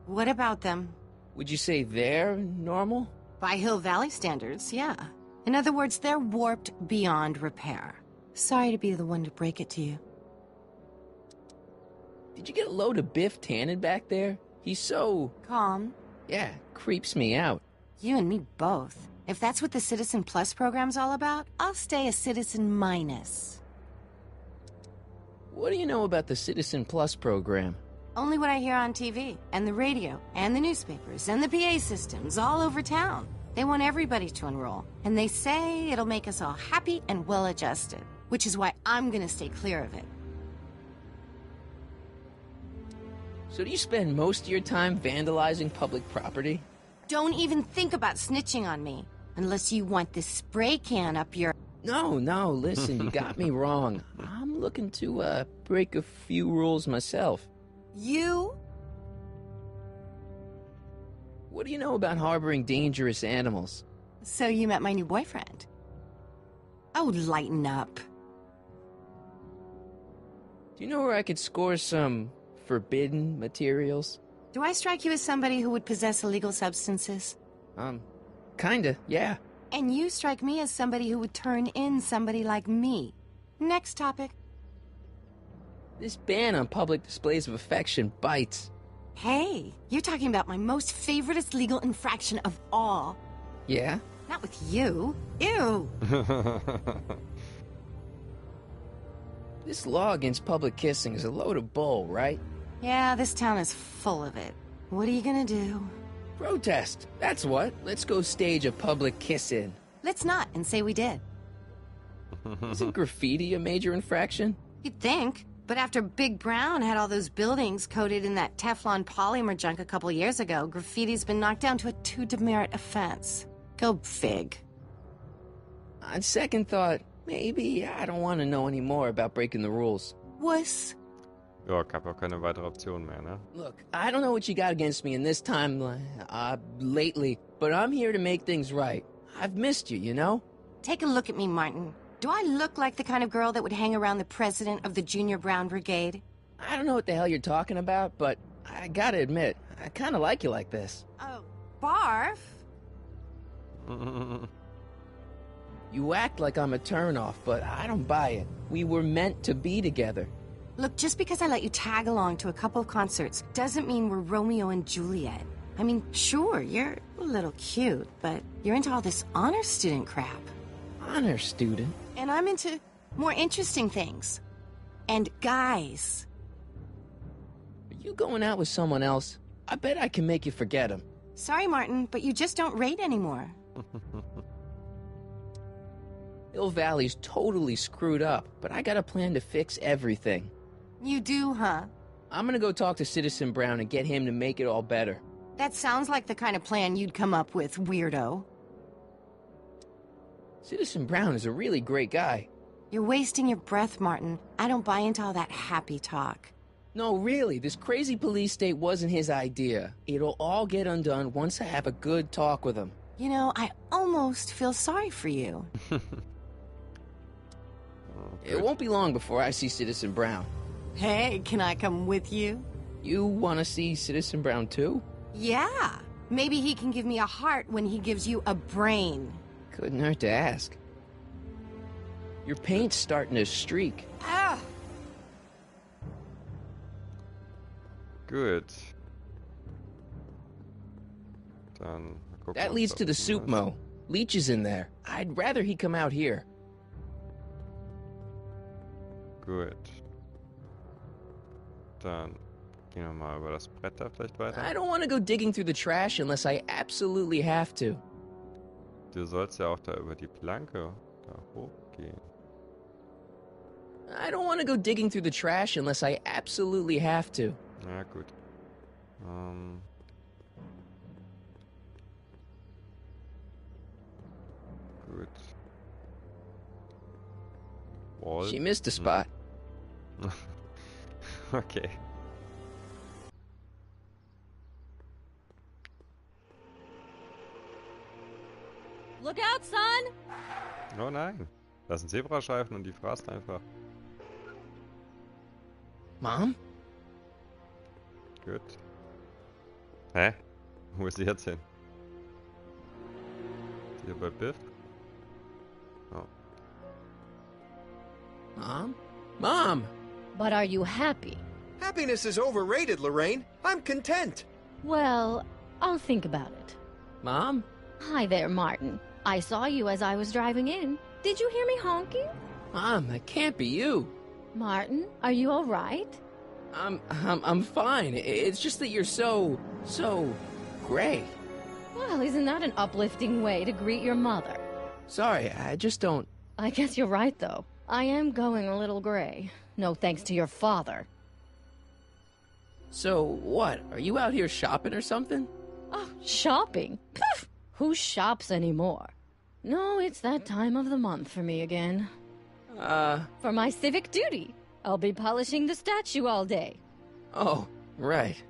What about them? Would you say they're normal? By Hill Valley standards, yeah. In other words, they're warped beyond repair. Sorry to be the one to break it to you. Did you get a load of Biff Tannen back there? He's so... Calm. Yeah, creeps me out. You and me both. If that's what the Citizen Plus program's all about, I'll stay a Citizen Minus. What do you know about the Citizen Plus program? Only what I hear on TV, and the radio, and the newspapers, and the PA systems all over town. They want everybody to enroll, and they say it'll make us all happy and well-adjusted, which is why I'm gonna stay clear of it. So do you spend most of your time vandalizing public property? Don't even think about snitching on me, unless you want this spray can up your... No, listen, you got me wrong. I'm looking to, break a few rules myself. You? What do you know about harboring dangerous animals? So you met my new boyfriend. Oh, lighten up. Do you know where I could score some forbidden materials? Do I strike you as somebody who would possess illegal substances? Kinda, yeah. And you strike me as somebody who would turn in somebody like me. Next topic. This ban on public displays of affection bites. Hey, you're talking about my most favoriteest legal infraction of all. Yeah? Not with you. Ew. This law against public kissing is a load of bull, right? Yeah, this town is full of it. What are you gonna do? Protest. That's what. Let's go stage a public kiss-in. Let's not and say we did. Isn't graffiti a major infraction? You'd think. But after Big Brown had all those buildings coated in that Teflon polymer junk a couple years ago, graffiti's been knocked down to a 2 demerit offense. Go fig. On second thought, maybe I don't want to know any more about breaking the rules. Wuss. Ja, ich habe auch keine weitere Option mehr, ne? Look, I don't know what you got against me in this time, lately, but I'm here to make things right. I've missed you, you know? Take a look at me, Martin. Do I look like the kind of girl that would hang around the president of the Junior Brown Brigade? I don't know what the hell you're talking about, but I gotta admit, I kinda like you like this. Oh, barf? You act like I'm a turnoff, but I don't buy it. We were meant to be together. Look, just because I let you tag along to a couple of concerts doesn't mean we're Romeo and Juliet. I mean, sure, you're a little cute, but you're into all this honor student crap. Honor student? And I'm into more interesting things. And guys. Are you going out with someone else? I bet I can make you forget him. Sorry, Martin, but you just don't rate anymore. Hill Valley's totally screwed up, but I got a plan to fix everything. You do, huh? I'm gonna go talk to Citizen Brown and get him to make it all better. That sounds like the kind of plan you'd come up with, weirdo. Citizen Brown is a really great guy. You're wasting your breath, Martin. I don't buy into all that happy talk. No, really, this crazy police state wasn't his idea. It'll all get undone once I have a good talk with him. You know, I almost feel sorry for you. It won't be long before I see Citizen Brown. Hey, can I come with you? You want to see Citizen Brown too? Yeah. Maybe he can give me a heart when he gives you a brain. Couldn't hurt to ask. Your paint's starting to streak. Ah! Gut. Dann mal gucken, That was leads da to the oben soup ist. mo. Leech is in there. I'd rather he come out here. Gut. Dann gehen wir mal über das Brett da vielleicht weiter. I don't want to go digging through the trash unless I absolutely have to. Du sollst ja auch da über die Planke da hochgehen. I don't want to go digging through the trash unless I absolutely have to. Ja, gut. Gut. Wall. She missed a spot. Okay. Look out, son! Oh nein. Da ist ein Zebrastreifen und die fraßt einfach. Mom? Gut. Hä? Wo ist sie jetzt hin? Ist sie hier bei Biff? Oh. Mom? Mom! But are you happy? Happiness is overrated, Lorraine. I'm content. Well, I'll think about it. Mom? Hi there, Martin. I saw you as I was driving in. Did you hear me honking? Mom, that can't be you. Martin, are you all right? I'm fine. It's just that you're so gray. Well, isn't that an uplifting way to greet your mother? Sorry, I just don't... I guess you're right, though. I am going a little gray. No thanks to your father. So, what? Are you out here shopping or something? Oh, shopping? Poof! Who shops anymore? No, it's that time of the month for me again. For my civic duty. I'll be polishing the statue all day. Oh, right.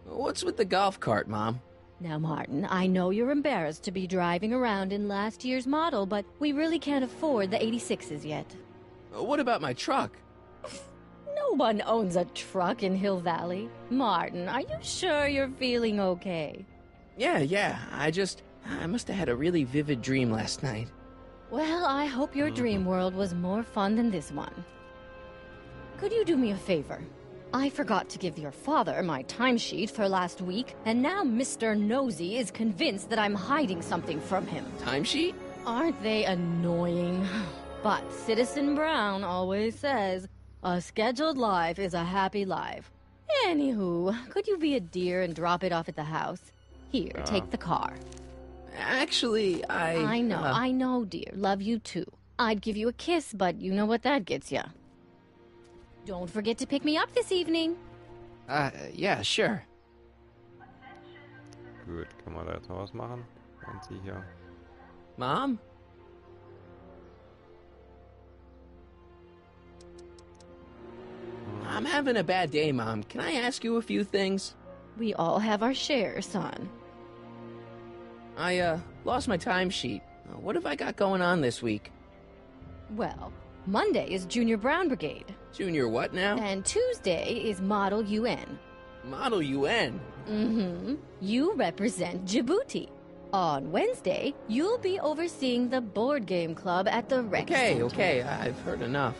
What's with the golf cart, Mom? Now, Martin, I know you're embarrassed to be driving around in last year's model, but we really can't afford the 86s yet. What about my truck? No one owns a truck in Hill Valley. Martin, are you sure you're feeling okay? Yeah, I must have had a really vivid dream last night. Well, I hope your dream world was more fun than this one. Could you do me a favor? I forgot to give your father my timesheet for last week, and now Mr. Nosy is convinced that I'm hiding something from him. Timesheet? Aren't they annoying? But Citizen Brown always says, a scheduled life is a happy life. Anywho, could you be a dear and drop it off at the house? Here, take the car. Actually, I know, dear. Love you too. I'd give you a kiss, but you know what that gets ya. Don't forget to pick me up this evening. Yeah, sure. Gut, kann man da jetzt noch was machen? Und sie hier. Mom? I'm having a bad day, Mom. Can I ask you a few things? We all have our share, son. I, lost my timesheet. What have I got going on this week? Well, Monday is Junior Brown Brigade. Junior what now? And Tuesday is Model UN. Model UN? Mm-hmm. You represent Djibouti. On Wednesday, you'll be overseeing the board game club at the rec center. Okay, I've heard enough.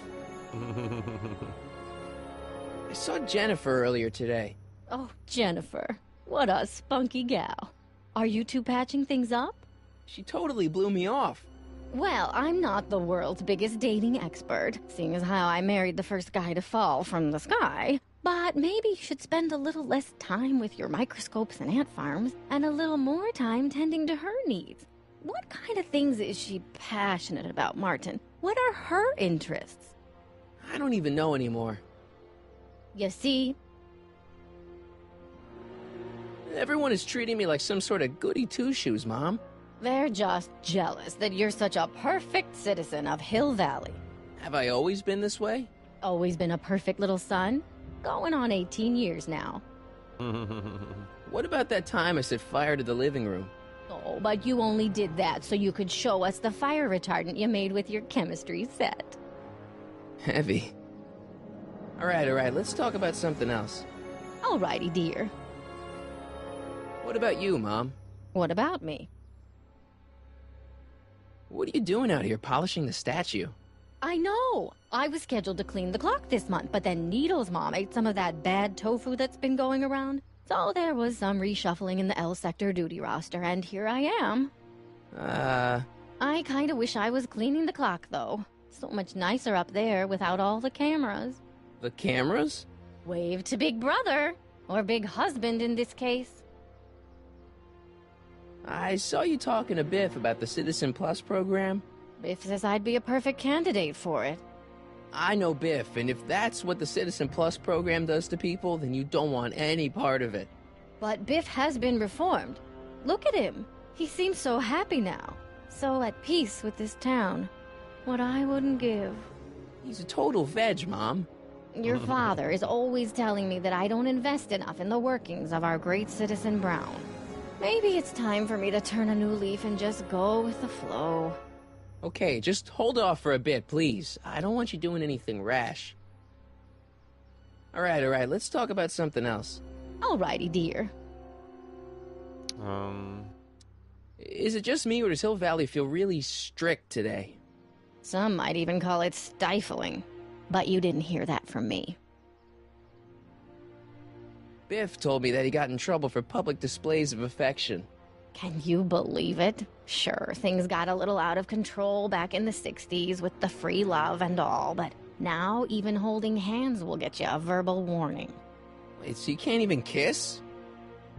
I saw Jennifer earlier today. Oh, Jennifer. What a spunky gal. Are you two patching things up? She totally blew me off. Well, I'm not the world's biggest dating expert, seeing as how I married the first guy to fall from the sky. But maybe you should spend a little less time with your microscopes and ant farms, and a little more time tending to her needs. What kind of things is she passionate about, Martin? What are her interests? I don't even know anymore. You see? Everyone is treating me like some sort of goody two-shoes, Mom. They're just jealous that you're such a perfect citizen of Hill Valley. Have I always been this way? Always been a perfect little son? Going on 18 years now. What about that time I set fire to the living room? Oh, but you only did that so you could show us the fire retardant you made with your chemistry set. Heavy. All right, let's talk about something else. Alrighty, dear. What about you, Mom? What about me? What are you doing out here, polishing the statue? I know! I was scheduled to clean the clock this month, but then Needle's mom ate some of that bad tofu that's been going around. So there was some reshuffling in the L sector duty roster, and here I am. I kinda wish I was cleaning the clock, though. So much nicer up there without all the cameras. The cameras? Wave to Big Brother, or Big Husband in this case. I saw you talking to Biff about the Citizen Plus program. Biff says I'd be a perfect candidate for it. I know Biff, and if that's what the Citizen Plus program does to people, then you don't want any part of it. But Biff has been reformed. Look at him. He seems so happy now. So at peace with this town. What I wouldn't give. He's a total veg, Mom. Your father is always telling me that I don't invest enough in the workings of our great citizen Brown. Maybe it's time for me to turn a new leaf and just go with the flow. Okay, just hold off for a bit, please. I don't want you doing anything rash. All right, let's talk about something else. Alrighty, dear. Is it just me, or does Hill Valley feel really strict today? Some might even call it stifling. But you didn't hear that from me. Biff told me that he got in trouble for public displays of affection. Can you believe it? Sure, things got a little out of control back in the 60s with the free love and all, but now even holding hands will get you a verbal warning. Wait, so you can't even kiss?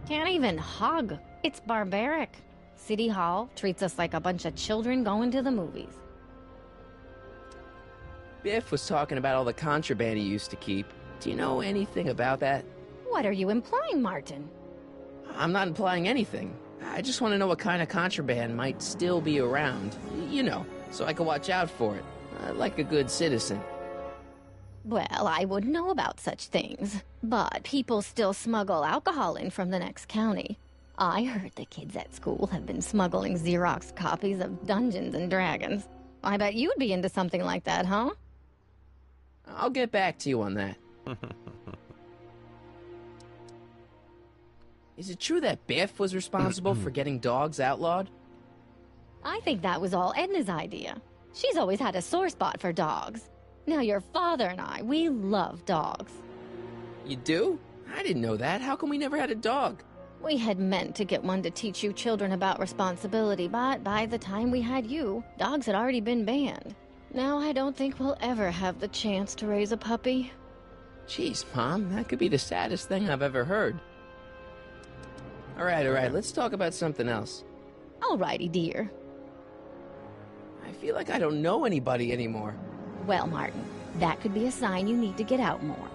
Can't even hug. It's barbaric. City Hall treats us like a bunch of children going to the movies. Biff was talking about all the contraband he used to keep. Do you know anything about that? What are you implying, Martin? I'm not implying anything. I just want to know what kind of contraband might still be around. You know, so I can watch out for it. Like a good citizen. Well, I wouldn't know about such things. But people still smuggle alcohol in from the next county. I heard the kids at school have been smuggling Xerox copies of Dungeons and Dragons. I bet you'd be into something like that, huh? I'll get back to you on that. Is it true that Biff was responsible for getting dogs outlawed? I think that was all Edna's idea. She's always had a sore spot for dogs. Now your father and I, we love dogs. You do? I didn't know that. How come we never had a dog? We had meant to get one to teach you children about responsibility, but by the time we had you, dogs had already been banned. Now I don't think we'll ever have the chance to raise a puppy. Jeez, Mom, that could be the saddest thing I've ever heard. All right, let's talk about something else. Alrighty, dear. I feel like I don't know anybody anymore. Well, Martin, that could be a sign you need to get out more.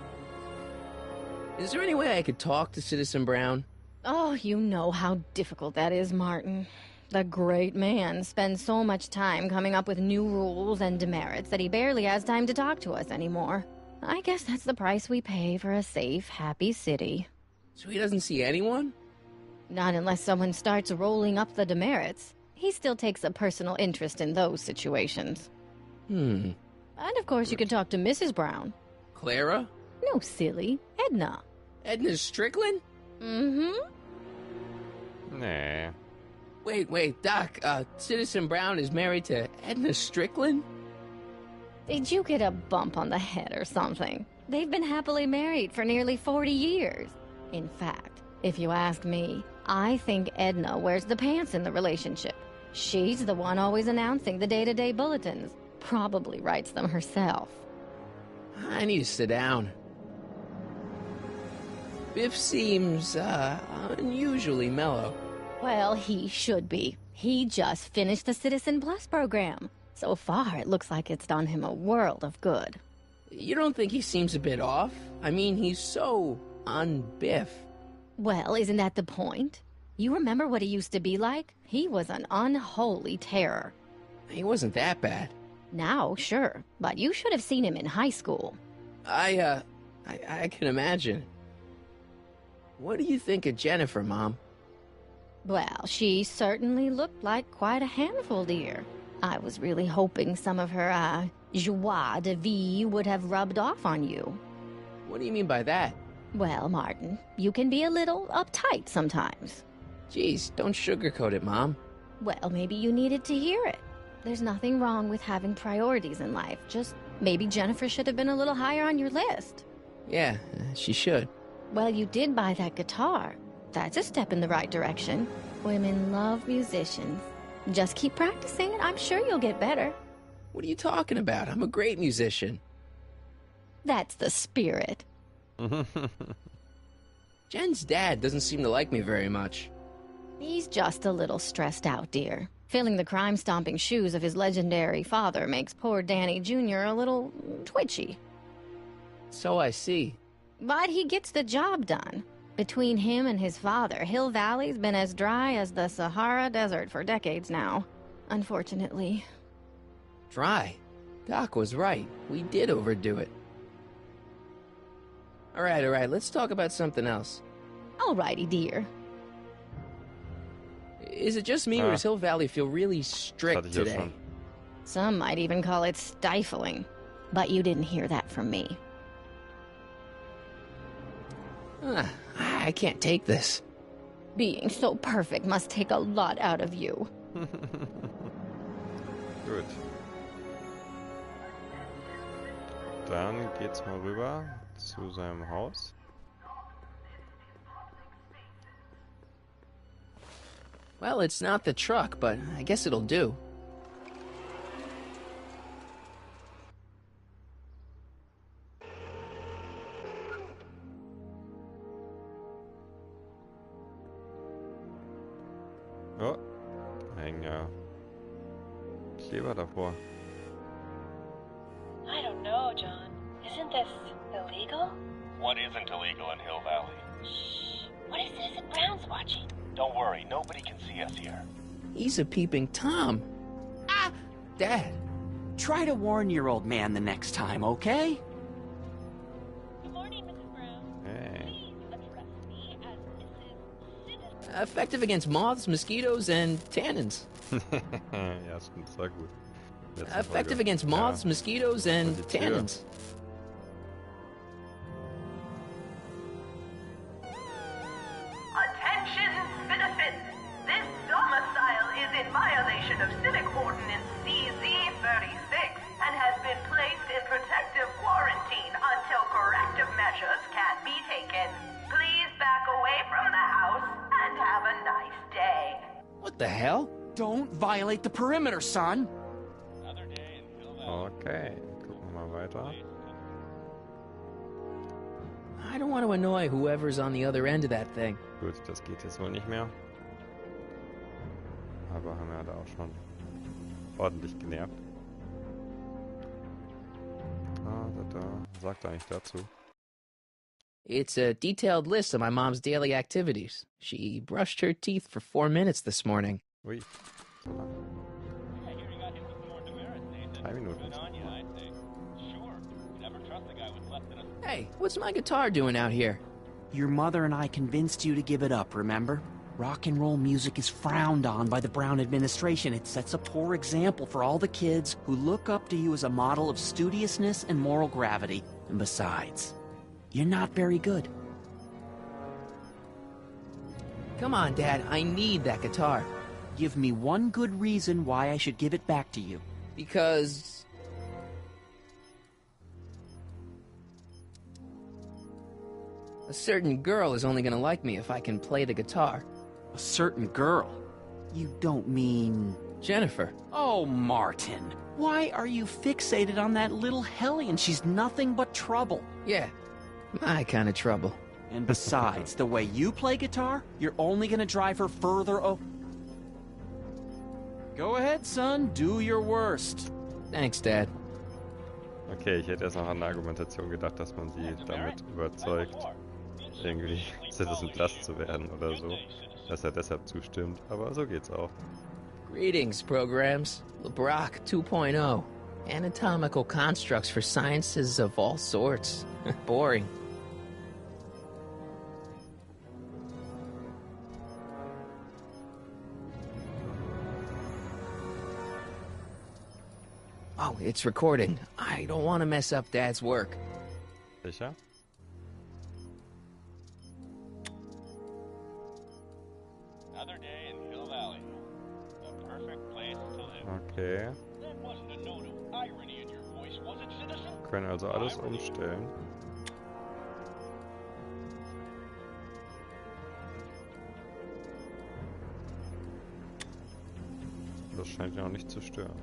Is there any way I could talk to Citizen Brown? Oh, you know how difficult that is, Martin. The great man spends so much time coming up with new rules and demerits that he barely has time to talk to us anymore. I guess that's the price we pay for a safe, happy city. So he doesn't see anyone? Not unless someone starts rolling up the demerits. He still takes a personal interest in those situations. And of course you can talk to Mrs. Brown. Clara? No, silly. Edna. Edna Strickland? Mm-hmm. Nah. Wait, Doc, Citizen Brown is married to Edna Strickland? Did you get a bump on the head or something? They've been happily married for nearly 40 years. In fact, if you ask me, I think Edna wears the pants in the relationship. She's the one always announcing the day-to-day bulletins. Probably writes them herself. I need to sit down. Biff seems, unusually mellow. Well, he should be. He just finished the Citizen Plus program. So far, it looks like it's done him a world of good. You don't think he seems a bit off? I mean, he's so un-Biff. Well, isn't that the point? You remember what he used to be like? He was an unholy terror. He wasn't that bad. Now, sure, but you should have seen him in high school. I can imagine. What do you think of Jennifer, Mom? Well, she certainly looked like quite a handful, dear. I was really hoping some of her, joie de vivre would have rubbed off on you. What do you mean by that? Well, Martin, you can be a little uptight sometimes. Geez, don't sugarcoat it, Mom. Well, maybe you needed to hear it. There's nothing wrong with having priorities in life. Just maybe Jennifer should have been a little higher on your list. Yeah, she should. Well, you did buy that guitar. That's a step in the right direction. Women love musicians. Just keep practicing and I'm sure you'll get better. What are you talking about? I'm a great musician. That's the spirit. Jen's dad doesn't seem to like me very much. He's just a little stressed out, dear. Filling the crime-stomping shoes of his legendary father makes poor Danny Jr. a little twitchy. So I see. But he gets the job done. Between him and his father, Hill Valley's been as dry as the Sahara Desert for decades now. Unfortunately. Dry? Doc was right. We did overdo it. All right, let's talk about something else. Alrighty, dear. Is it just me, or does Hill Valley feel really strict today? Some might even call it stifling. But you didn't hear that from me. I can't take this. Being so perfect must take a lot out of you. Gut. Dann geht's mal rüber zu seinem Haus. Well, it's not the truck, but I guess it'll do. Oh, hängen ja Kleber davor. I don't know, John. Isn't this illegal? What isn't illegal in Hill Valley? Shh. What if Citizen Brown's watching? Don't worry, nobody can see us here. He's a peeping Tom. Ah! Dad. Try to warn your old man the next time, okay? Good morning, Mrs. Brown. Hey. Please address me as Mrs. Citizen. Effective against moths, mosquitoes, and tannins. Ja, stimmt, sehr gut. Effective against moths, mosquitoes, and tannins. Attention, citizens! This domicile is in violation of Civic Ordinance CZ-36 and has been placed in protective quarantine until corrective measures can be taken. Please back away from the house and have a nice day. What the hell? Don't violate the perimeter, son. Okay, gucken wir mal weiter. I don't want to annoy whoever's on the other end of that thing. Gut, das geht jetzt wohl nicht mehr. Aber haben wir da auch schon ordentlich genervt. Sagt eigentlich dazu. It's a detailed list of my mom's daily activities. She brushed her teeth for 4 minutes this morning. Ui, so lang. 3 Minuten. Hey, what's my guitar doing out here? Your mother and I convinced you to give it up, remember? Rock and roll music is frowned on by the Brown administration. It sets a poor example for all the kids who look up to you as a model of studiousness and moral gravity. And besides, you're not very good. Come on, Dad, I need that guitar. Give me one good reason why I should give it back to you. Because... a certain girl is only gonna like me if I can play the guitar. A certain girl? You don't mean... Jennifer. Oh, Martin. Why are you fixated on that little hellion? She's nothing but trouble. Yeah, my kind of trouble. And besides, the way you play guitar, you're only gonna drive her further Go ahead, son. Do your worst. Thanks, Dad. Okay, ich hätte erst noch an eine Argumentation gedacht, dass man sie damit überzeugt, irgendwie Citizen Plus zu werden oder so. Dass er deshalb zustimmt, aber so geht's auch. Greetings, programs. LeBrock 2.0. Anatomical constructs for sciences of all sorts. Boring. Oh, it's recording. I don't want to mess up Dad's work. Sicher? Another day in Hill Valley. The perfect place to live. Okay. That wasn't a note of irony in your voice, was it, citizen? Können also alles umstellen. Das scheint ja auch nicht zu stören.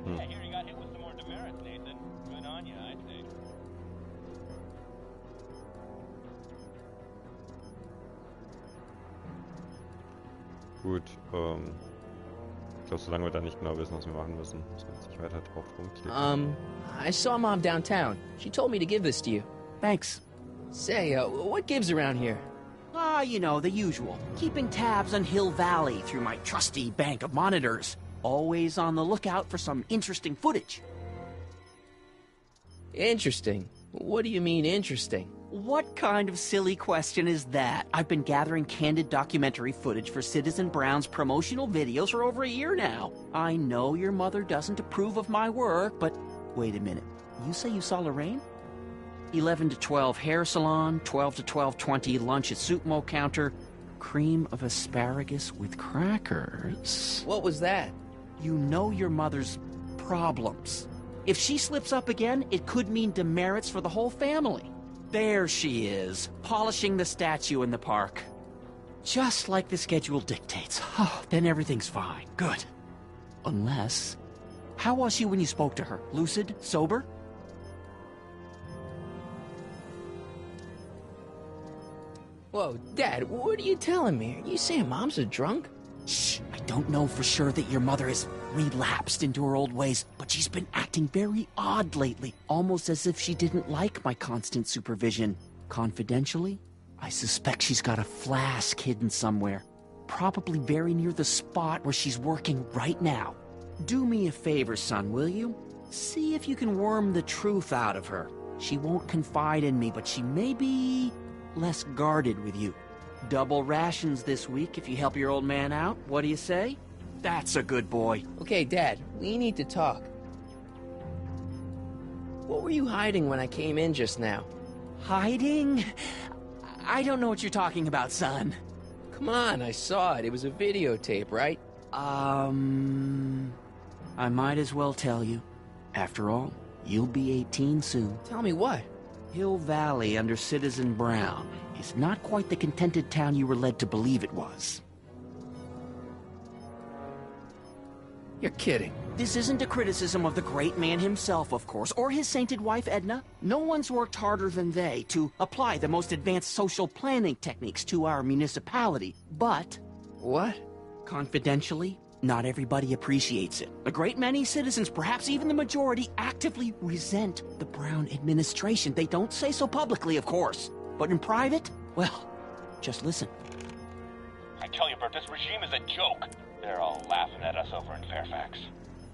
I hear you got hit with some more demerits, Nathan. Good on you, I'd say. Gut, ich glaube, solange wir da nicht genau wissen, was wir machen müssen, müssen wir jetzt nicht weiter drauf rumklicken. I saw Mom downtown. She told me to give this to you. Thanks. Say, what gives around here? Ah, you know, the usual. Keeping tabs on Hill Valley through my trusty bank of monitors. Always on the lookout for some interesting footage. Interesting? What do you mean, interesting? What kind of silly question is that? I've been gathering candid documentary footage for Citizen Brown's promotional videos for over a year now. I know your mother doesn't approve of my work, but wait a minute. You say you saw Lorraine? 11 to 12 hair salon, 12 to 12:20 lunch at soup mo counter, cream of asparagus with crackers. What was that? You know your mother's problems. If she slips up again, it could mean demerits for the whole family. There she is, polishing the statue in the park. Just like the schedule dictates. Oh, then everything's fine. Good. Unless... How was she when you spoke to her? Lucid? Sober? Whoa, Dad, what are you telling me? Are you saying Mom's a drunk? Shh, I don't know for sure that your mother has relapsed into her old ways, but she's been acting very odd lately, almost as if she didn't like my constant supervision. Confidentially, I suspect she's got a flask hidden somewhere, probably very near the spot where she's working right now. Do me a favor, son, will you? See if you can worm the truth out of her. She won't confide in me, but she may be less guarded with you. Double rations this week if you help your old man out. What do you say? That's a good boy. Okay, Dad, we need to talk. What were you hiding when I came in just now? Hiding? I don't know what you're talking about, son. Come on, I saw it. It was a videotape, right? I might as well tell you. After all, you'll be 18 soon. Tell me what? Hill Valley under Citizen Brown is not quite the contented town you were led to believe it was. You're kidding. This isn't a criticism of the great man himself, of course, or his sainted wife, Edna. No one's worked harder than they to apply the most advanced social planning techniques to our municipality. But... What? Confidentially, not everybody appreciates it. A great many citizens, perhaps even the majority, actively resent the Brown administration. They don't say so publicly, of course. But in private, well, just listen. I tell you, Bert, this regime is a joke. They're all laughing at us over in Fairfax.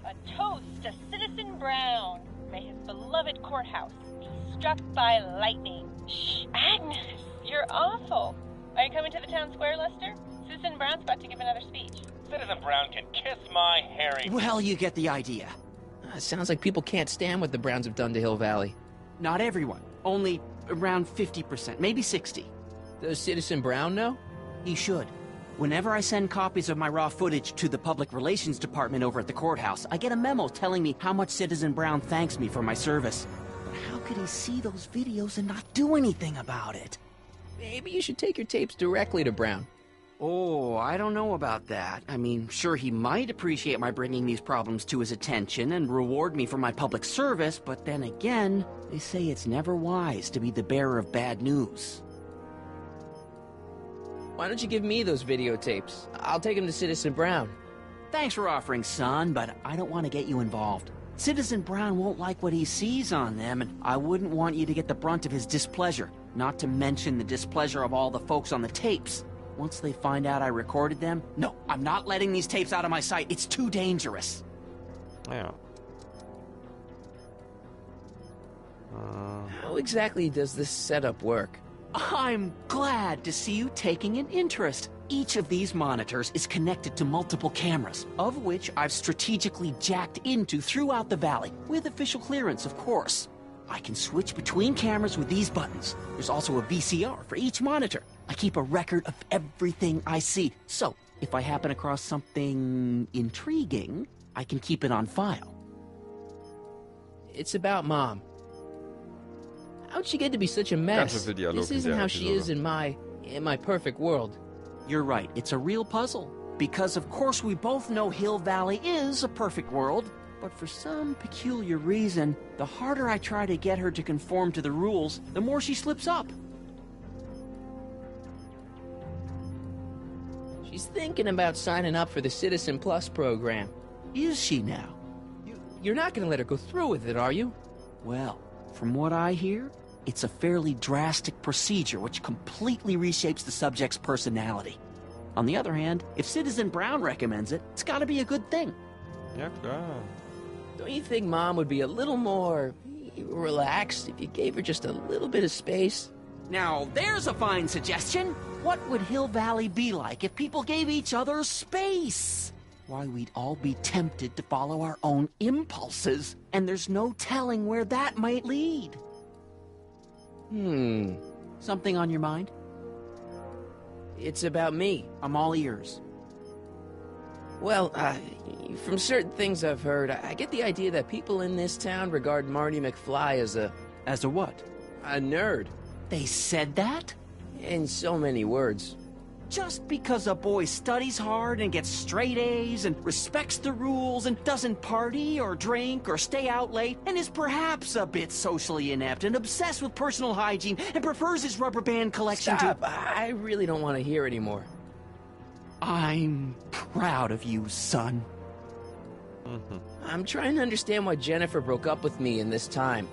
A toast to Citizen Brown. May his beloved courthouse be struck by lightning. Shh, Agnes, you're awful. Are you coming to the town square, Lester? Citizen Brown's about to give another speech. Citizen Brown can kiss my hairy... Well, you get the idea. Sounds like people can't stand what the Browns have done to Hill Valley. Not everyone. Only around 50%, maybe 60. Does Citizen Brown know? He should. Whenever I send copies of my raw footage to the Public Relations Department over at the courthouse, I get a memo telling me how much Citizen Brown thanks me for my service. But how could he see those videos and not do anything about it? Maybe you should take your tapes directly to Brown. Oh, I don't know about that. I mean, sure, he might appreciate my bringing these problems to his attention and reward me for my public service, but then again, they say it's never wise to be the bearer of bad news. Why don't you give me those videotapes? I'll take them to Citizen Brown. Thanks for offering, son, but I don't want to get you involved. Citizen Brown won't like what he sees on them, and I wouldn't want you to get the brunt of his displeasure, not to mention the displeasure of all the folks on the tapes. Once they find out I recorded them, no, I'm not letting these tapes out of my sight. It's too dangerous. Yeah. How exactly does this setup work? I'm glad to see you taking an interest. Each of these monitors is connected to multiple cameras, of which I've strategically jacked into throughout the valley, with official clearance, of course. I can switch between cameras with these buttons. There's also a VCR for each monitor. I keep a record of everything I see, so if I happen across something intriguing, I can keep it on file. It's about Mom. How'd she get to be such a mess? This isn't how she is in my perfect world. You're right, it's a real puzzle. Because of course we both know Hill Valley is a perfect world, but for some peculiar reason, the harder I try to get her to conform to the rules, the more she slips up. She's thinking about signing up for the Citizen Plus program. Is she now? You're not going to let her go through with it, are you? Well, from what I hear, it's a fairly drastic procedure which completely reshapes the subject's personality. On the other hand, if Citizen Brown recommends it, it's gotta be a good thing. Yeah, Don't you think Mom would be a little more relaxed if you gave her just a little bit of space? Now, there's a fine suggestion. What would Hill Valley be like if people gave each other space? Why, we'd all be tempted to follow our own impulses, and there's no telling where that might lead. Something on your mind? It's about me. I'm all ears. Well, from certain things I've heard, I get the idea that people in this town regard Marty McFly as a... As a what? A nerd. They said that? In so many words. Just because a boy studies hard and gets straight A's and respects the rules and doesn't party or drink or stay out late and is perhaps a bit socially inept and obsessed with personal hygiene and prefers his rubber band collection Stop. I really don't want to hear anymore. I'm proud of you, son. I'm trying to understand why Jennifer broke up with me in this time.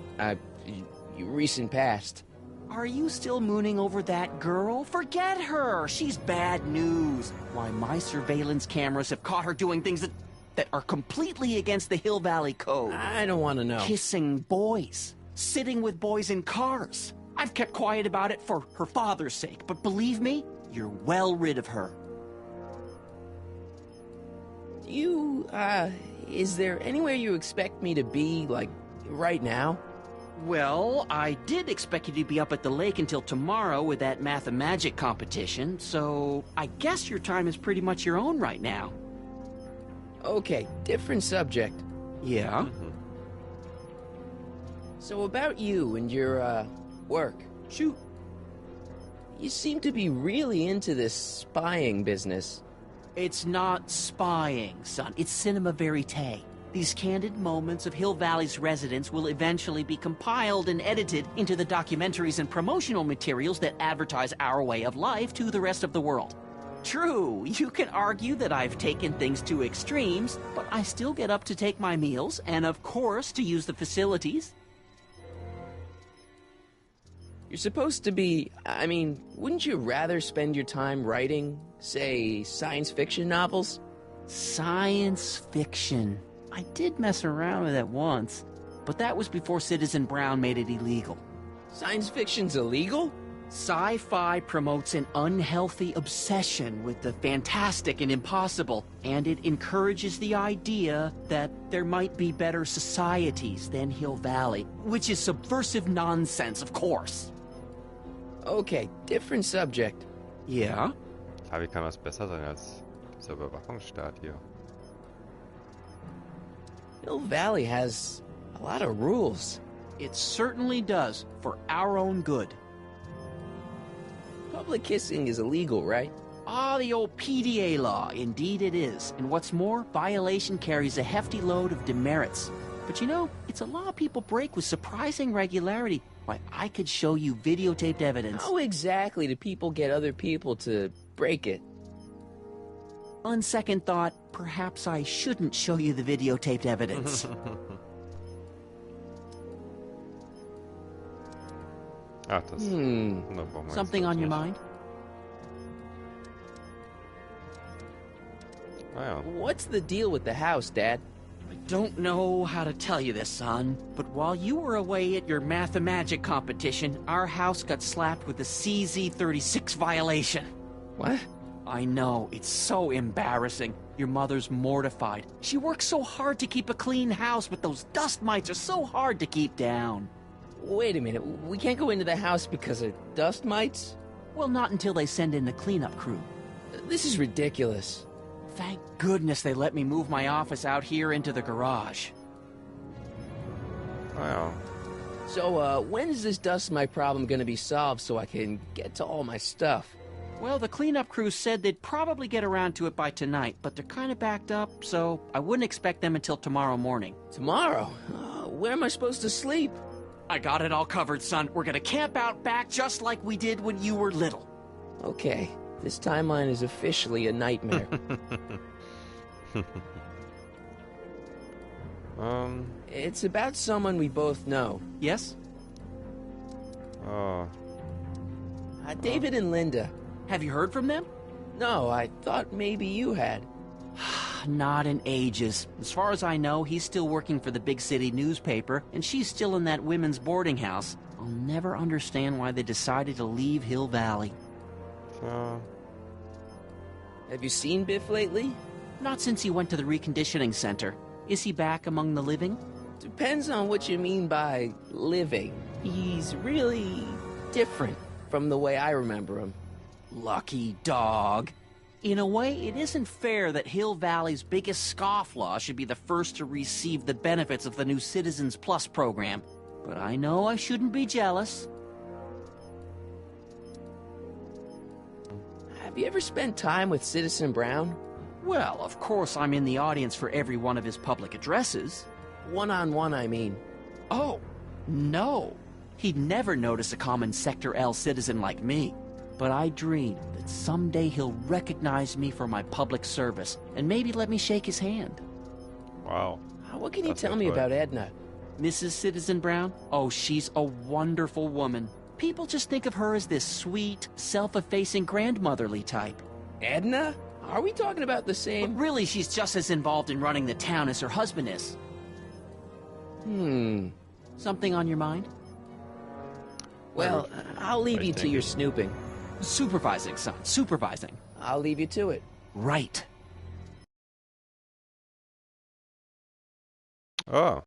Recent past. Are you still mooning over that girl? Forget her! She's bad news. Why, my surveillance cameras have caught her doing things that are completely against the Hill Valley Code. I don't want to know. Kissing boys. Sitting with boys in cars. I've kept quiet about it for her father's sake, but believe me, you're well rid of her. Is there anywhere you expect me to be, like, right now? Well, I did expect you to be up at the lake until tomorrow with that math-and-magic competition, so I guess your time is pretty much your own right now. Okay, different subject. Yeah? So about you and your, work. Shoot. You seem to be really into this spying business. It's not spying, son. It's cinema verite. These candid moments of Hill Valley's residents will eventually be compiled and edited into the documentaries and promotional materials that advertise our way of life to the rest of the world. True, you can argue that I've taken things to extremes, but I still get up to take my meals, and of course to use the facilities. You're supposed to be... wouldn't you rather spend your time writing, say, science fiction novels? Science fiction. I did mess around with it once, but that was before Citizen Brown made it illegal. Science fiction's illegal? Sci-fi promotes an unhealthy obsession with the fantastic and impossible, and it encourages the idea that there might be better societies than Hill Valley, which is subversive nonsense, of course. Okay, different subject. Yeah? Ja, wie kann das besser sein als dieser Überwachungsstaat hier? Hill Valley has a lot of rules. It certainly does, for our own good. Public kissing is illegal, right? Ah, the old PDA law. Indeed it is. And what's more, violation carries a hefty load of demerits. But you know, it's a law people break with surprising regularity. Why, I could show you videotaped evidence. How exactly do people get other people to break it? On second thought, perhaps I shouldn't show you the videotaped evidence. Ach, das... Da brauchen wir Something jetzt on your nicht. mind? Ah ja. What's the deal with the house, Dad? I don't know how to tell you this, son, but while you were away at your Mathemagic competition, our house got slapped with a CZ36 violation. What? I know, it's so embarrassing. Your mother's mortified. She works so hard to keep a clean house, but those dust mites are so hard to keep down. Wait a minute, we can't go into the house because of dust mites? Well, not until they send in the cleanup crew. This is ridiculous. Thank goodness they let me move my office out here into the garage. Ah ja. So, when is this dust mite problem gonna be solved so I can get to all my stuff? Well, the cleanup crew said they'd probably get around to it by tonight, but they're kind of backed up, so I wouldn't expect them until tomorrow morning. Tomorrow? Where am I supposed to sleep? I got it all covered, son. We're gonna camp out back just like we did when you were little. Okay, this timeline is officially a nightmare. It's about someone we both know. Yes? Oh. David and Linda. Have you heard from them? No, I thought maybe you had. Not in ages. As far as I know, he's still working for the big city newspaper, and she's still in that women's boarding house. I'll never understand why they decided to leave Hill Valley. Have you seen Biff lately? Not since he went to the reconditioning center. Is he back among the living? Depends on what you mean by living. He's really different from the way I remember him. Lucky dog. In a way, it isn't fair that Hill Valley's biggest scofflaw should be the first to receive the benefits of the new Citizens Plus program. But I know I shouldn't be jealous. Have you ever spent time with Citizen Brown? Well, of course I'm in the audience for every one of his public addresses. One-on-one, I mean. Oh, no. He'd never notice a common Sector L citizen like me. But I dream that someday he'll recognize me for my public service and maybe let me shake his hand. Wow. What can you tell me about Edna? Mrs. Citizen Brown? Oh, she's a wonderful woman. People just think of her as this sweet, self-effacing grandmotherly type. Edna? Are we talking about the same? But really, she's just as involved in running the town as her husband is. Something on your mind? Well, I'll leave you to your snooping. Supervising, son. Supervising. I'll leave you to it. Right. Oh.